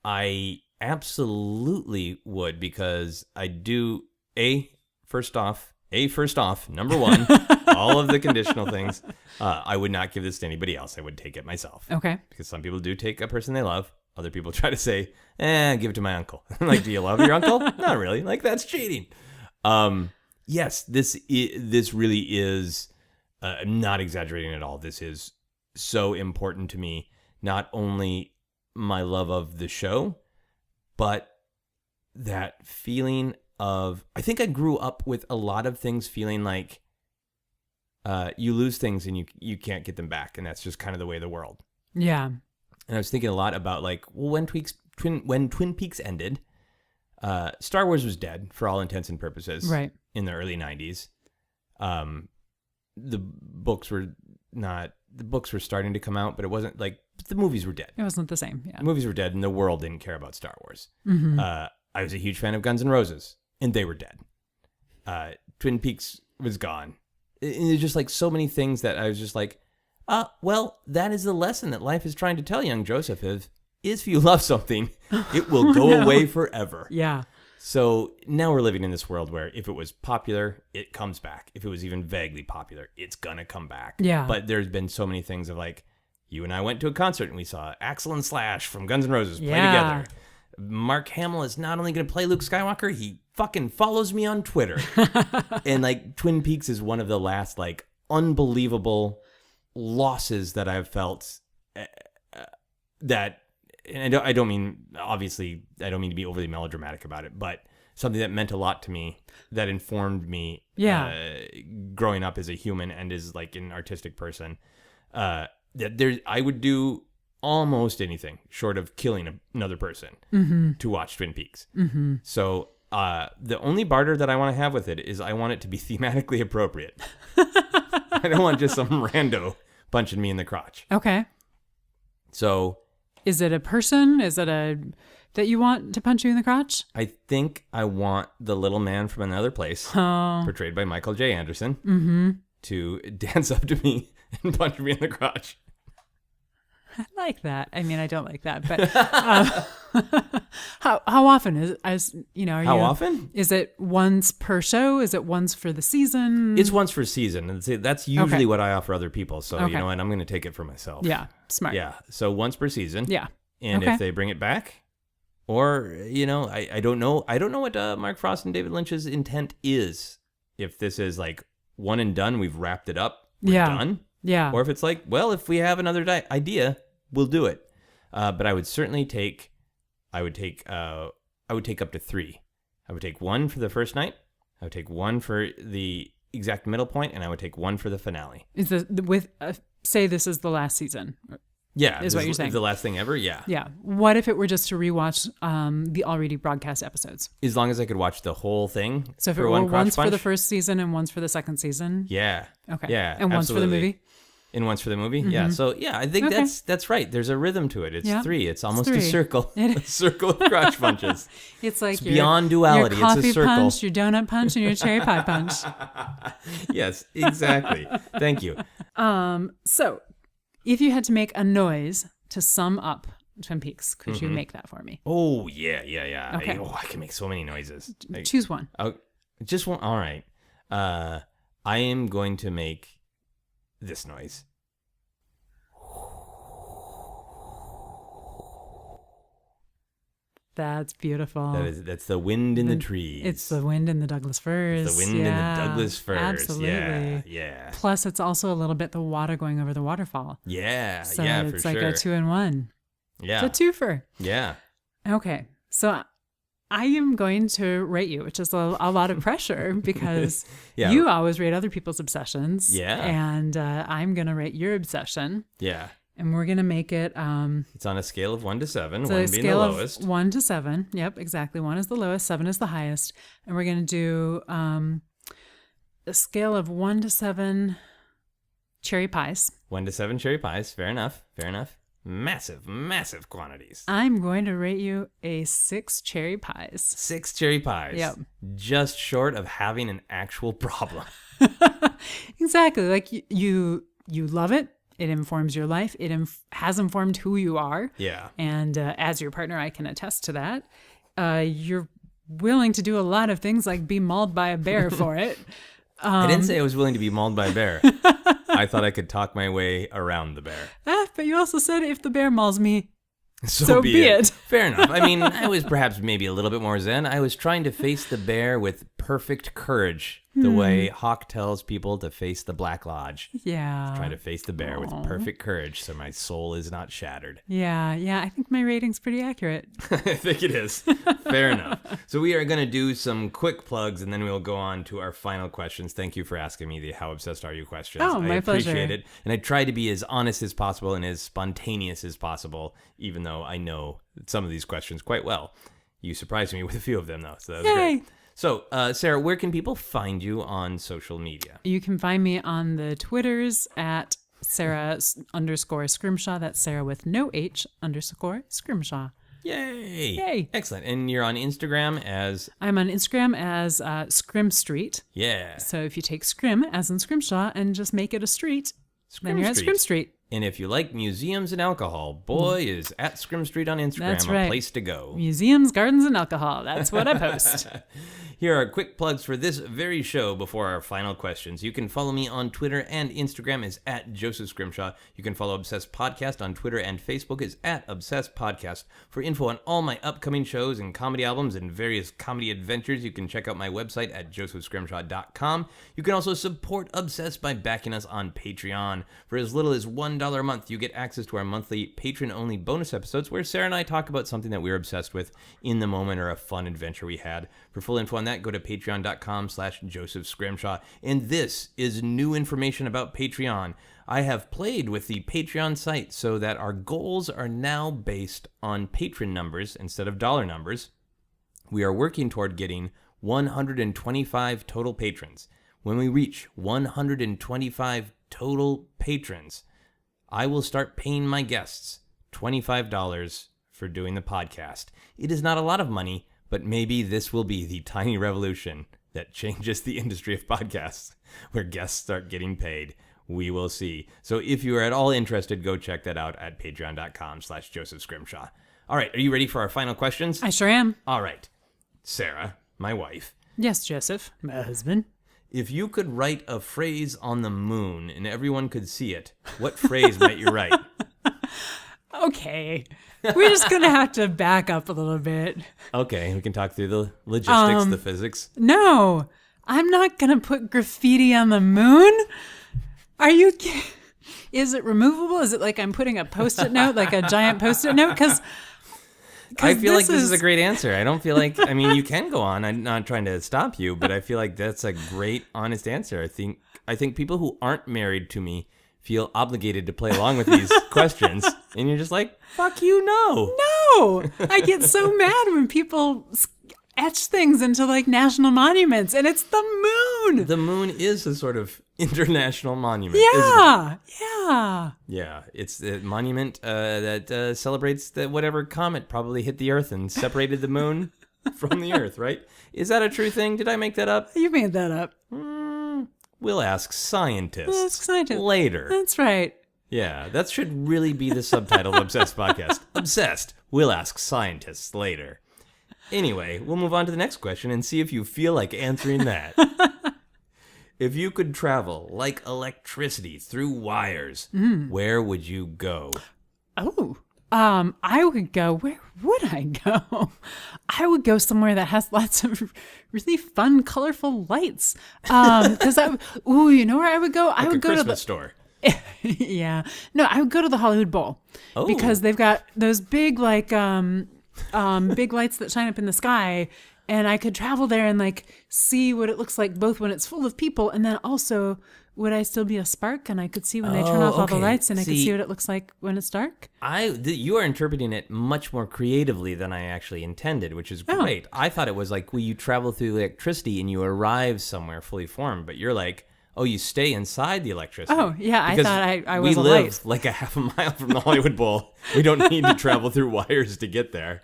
I absolutely would, because I do, first off, number one, all of the conditional things. I would not give this to anybody else. I would take it myself. Okay. Because some people do take a person they love. Other people try to say, give it to my uncle. Like, do you love your uncle? Not really. Like, that's cheating. Yes, this really is, I'm not exaggerating at all. This is so important to me. Not only my love of the show, but that feeling of, I think I grew up with a lot of things feeling like you lose things and you can't get them back. And that's just kind of the way of the world. Yeah. And I was thinking a lot about, like, well, when Twin Peaks ended, Star Wars was dead for all intents and purposes. Right. In the early 90s. The books were starting to come out, but it wasn't like, the movies were dead. It wasn't the same. Yeah. The movies were dead and the world didn't care about Star Wars. Mm-hmm. I was a huge fan of Guns N' Roses and they were dead. Twin Peaks was gone. And there's just like so many things that I was just like, well, that is the lesson that life is trying to tell young Joseph is if you love something, it will go away forever. Yeah. So now we're living in this world where if it was popular, it comes back. If it was even vaguely popular, it's going to come back. Yeah. But there's been so many things of like, you and I went to a concert and we saw Axl and Slash from Guns N' Roses play together. Mark Hamill is not only going to play Luke Skywalker, he fucking follows me on Twitter. And like Twin Peaks is one of the last like unbelievable losses that I've felt that, and I don't mean to be overly melodramatic about it, but something that meant a lot to me, that informed me growing up as a human and as like an artistic person, that I would do almost anything short of killing another person to watch Twin Peaks. Mm-hmm. So the only barter that I want to have with it is I want it to be thematically appropriate. I don't want just some rando punching me in the crotch. Okay. So, is it a person? Is it that you want to punch you in the crotch? I think I want the little man from Another Place, portrayed by Michael J. Anderson, to dance up to me and punch me in the crotch. I like that. I mean, I don't like that, but How often is How often? Is it once per show? Is it once for the season? It's once per season. And that's usually Okay. what I offer other people. So, Okay. you know what? I'm going to take it for myself. Yeah, smart. Yeah. So once per season. Yeah. And Okay. if they bring it back, or, you know, I don't know. I don't know what Mark Frost and David Lynch's intent is. If this is like one and done, we've wrapped it up, we're done. Yeah. Or if it's like, well, if we have another idea, we'll do it. But I would certainly take up to 3. I would take 1 for the first night. I would take 1 for the exact middle point, and I would take 1 for the finale. Is say this is the last season? Yeah, is what you're saying. The last thing ever. Yeah. Yeah. What if it were just to rewatch the already broadcast episodes? As long as I could watch the whole thing. So if it for were one crotch once for punch? the first season and once for the second season. Yeah. Okay. Yeah. And once for the absolutely. movie. And once for the movie. Yeah. So yeah, I think Okay. that's right. There's a rhythm to it. It's Yeah. 3. It's almost It's a 3. circle. It A circle of crotch punches. It's like It's beyond duality. Your coffee It's a circle. punch, your donut punch, and your cherry pie punch. Yes, exactly. Thank you. So, if you had to make a noise to sum up Twin Peaks, could you make that for me? Oh yeah. Okay. I can make so many noises. Choose one. Just one. All right. I am going to make this noise. That's beautiful. That's the wind in the trees. It's the wind in the Douglas firs. It's the wind in the Douglas firs. Absolutely. Yeah. Plus, it's also a little bit the water going over the waterfall. Yeah. So yeah. it's For like sure. a 2-in-1. Yeah. It's a twofer. Yeah. Okay. So I am going to rate you, which is a lot of pressure because Yeah. you always rate other people's obsessions. Yeah. And I'm going to rate your obsession. Yeah. And we're going to make it It's on a scale of 1 to 7, it's 1 a being scale the lowest. of 1 to 7. Yep, exactly. 1 is the lowest, 7 is the highest. And we're going to do a scale of 1 to 7 cherry pies. 1 to 7 cherry pies. Fair enough. Massive, massive quantities. I'm going to rate you a 6 cherry pies. 6 cherry pies. Yep. Just short of having an actual problem. Exactly. Like you love it. It informs your life. It has informed who you are. Yeah. And as your partner, I can attest to that. You're willing to do a lot of things like be mauled by a bear for it. I didn't say I was willing to be mauled by a bear. I thought I could talk my way around the bear. But you also said if the bear mauls me, So be it. Fair enough. I mean, I was perhaps maybe a little bit more zen. I was trying to face the bear with perfect courage, the way Hawk tells people to face the Black Lodge. yeah. Trying to face the bear with perfect courage so my soul is not shattered. Yeah. I think my rating's pretty accurate. I think it is. Fair enough. So we are going to do some quick plugs, and then we'll go on to our final questions. Thank you for asking me the how obsessed are you questions. Oh, my I appreciate pleasure. it. And I try to be as honest as possible and as spontaneous as possible, even though I know some of these questions quite well. You surprised me with a few of them, though, so that was Yay. great. So, Sarah, where can people find you on social media? You can find me on the Twitters at Sarah_Scrimshaw. That's Sarah with no H _Scrimshaw. Yay! Yay. Excellent. And you're on Instagram as... I'm on Instagram as Scrim Street. Yeah. So if you take Scrim as in Scrimshaw and just make it a street, then you're at Scrim Street. And if you like museums and alcohol, boy, is at Scrim Street on Instagram That's right. a place to go. Museums, gardens, and alcohol. That's what I post. Here are quick plugs for this very show before our final questions. You can follow me on Twitter and Instagram is at Joseph Scrimshaw. You can follow Obsessed Podcast on Twitter and Facebook is at Obsessed Podcast. For info on all my upcoming shows and comedy albums and various comedy adventures, you can check out my website at josephscrimshaw.com. You can also support Obsessed by backing us on Patreon. For as little as $1 a month, you get access to our monthly patron-only bonus episodes where Sarah and I talk about something that we're obsessed with in the moment or a fun adventure we had. For full info on that, go to patreon.com/Joseph Scrimshaw. And this is new information about Patreon. I have played with the Patreon site so that our goals are now based on patron numbers instead of dollar numbers. We are working toward getting 125 total patrons. When we reach 125 total patrons, I will start paying my guests $25 for doing the podcast. It is not a lot of money, but maybe this will be the tiny revolution that changes the industry of podcasts, where guests start getting paid. We will see. So if you are at all interested, go check that out at patreon.com/Joseph Scrimshaw. All right, are you ready for our final questions? I sure am. All right. Sarah, my wife. Yes, Joseph, my husband. If you could write a phrase on the moon and everyone could see it, what phrase might you write? Okay. We're just going to have to back up a little bit. Okay, we can talk through the logistics, the physics. No, I'm not going to put graffiti on the moon. Are you kidding? Is it removable? Is it like I'm putting a Post-it note, like a giant Post-it note? Because I feel like this is a great answer. I don't feel like, I mean, you can go on. I'm not trying to stop you, but I feel like that's a great, honest answer. I think people who aren't married to me feel obligated to play along with these questions. And you're just like, fuck you, no. No, I get so mad when people etch things into like national monuments, and it's the moon. The moon is a sort of international monument. Yeah, isn't it? yeah. Yeah, it's a monument that celebrates that whatever comet probably hit the Earth and separated the moon from the Earth, right? Is that a true thing? Did I make that up? You made that up. We'll ask scientists, scientists later. That's right. Yeah, that should really be the subtitle of Obsessed Podcast. Obsessed. We'll ask scientists later. Anyway, we'll move on to the next question and see if you feel like answering that. If you could travel like electricity through wires, where would you go? Oh, I would go, where would I go? I would go somewhere that has lots of really fun, colorful lights. Because you know where I would go? I would go Christmas to the store. Yeah. No, I would go to the Hollywood Bowl. Oh. Because they've got those big, like, big lights that shine up in the sky. And I could travel there and like see what it looks like both when it's full of people and then also would I still be a spark and I could see when they turn off all the lights and I could see what it looks like when it's dark? You are interpreting it much more creatively than I actually intended, which is great. I thought it was like, well, you travel through electricity and you arrive somewhere fully formed, but you're like, oh, you stay inside the electricity. Oh, yeah, because I thought I was a we live light. like a half a mile from the Hollywood Bowl. We don't need to travel through wires to get there.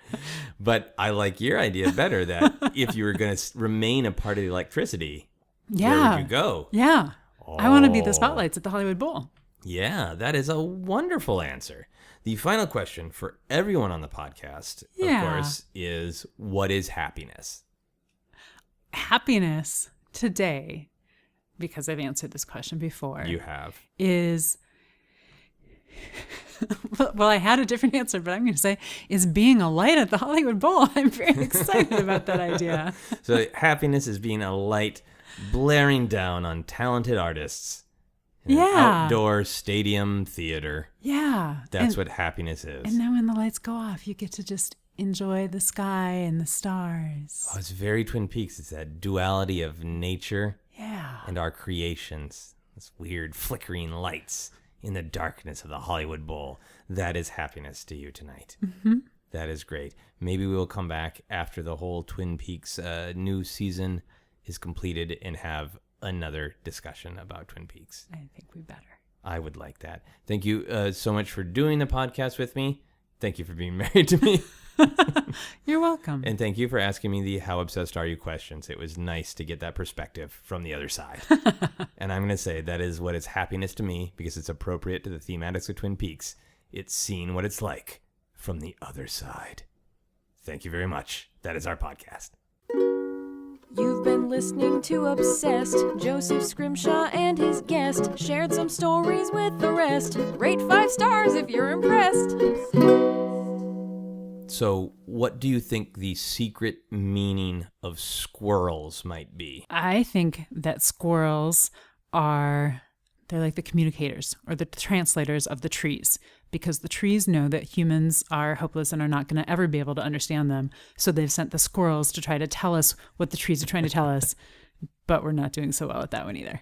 But I like your idea better that if you were going to remain a part of the electricity, where would you go? Yeah. I want to be the spotlights at the Hollywood Bowl. Yeah, that is a wonderful answer. The final question for everyone on the podcast, of course, is what is happiness? Happiness today, because I've answered this question before. You have. Is, well, I had a different answer, but I'm going to say is being a light at the Hollywood Bowl. I'm very excited about that idea. So happiness is being a light blaring down on talented artists in an outdoor stadium theater. Yeah. That's what happiness is. And then when the lights go off, you get to just enjoy the sky and the stars. Oh, it's very Twin Peaks. It's that duality of nature and our creations. This weird flickering lights in the darkness of the Hollywood Bowl. That is happiness to you tonight. Mm-hmm. That is great. Maybe we will come back after the whole Twin Peaks new season is completed and have another discussion about Twin Peaks. I think we better. I would like that. Thank you so much for doing the podcast with me. Thank you for being married to me. You're welcome. And thank you for asking me the how obsessed are you questions. It was nice to get that perspective from the other side. And I'm going to say that is what is happiness to me because it's appropriate to the thematics of Twin Peaks. It's seeing what it's like from the other side. Thank you very much. That is our podcast. You've been listening to Obsessed. Joseph Scrimshaw and his guest shared some stories with the rest. Rate 5 stars if you're impressed. So, what do you think the secret meaning of squirrels might be? I think that squirrels they're like the communicators or the translators of the trees, because the trees know that humans are hopeless and are not going to ever be able to understand them. So they've sent the squirrels to try to tell us what the trees are trying to tell us, but we're not doing so well at that one either.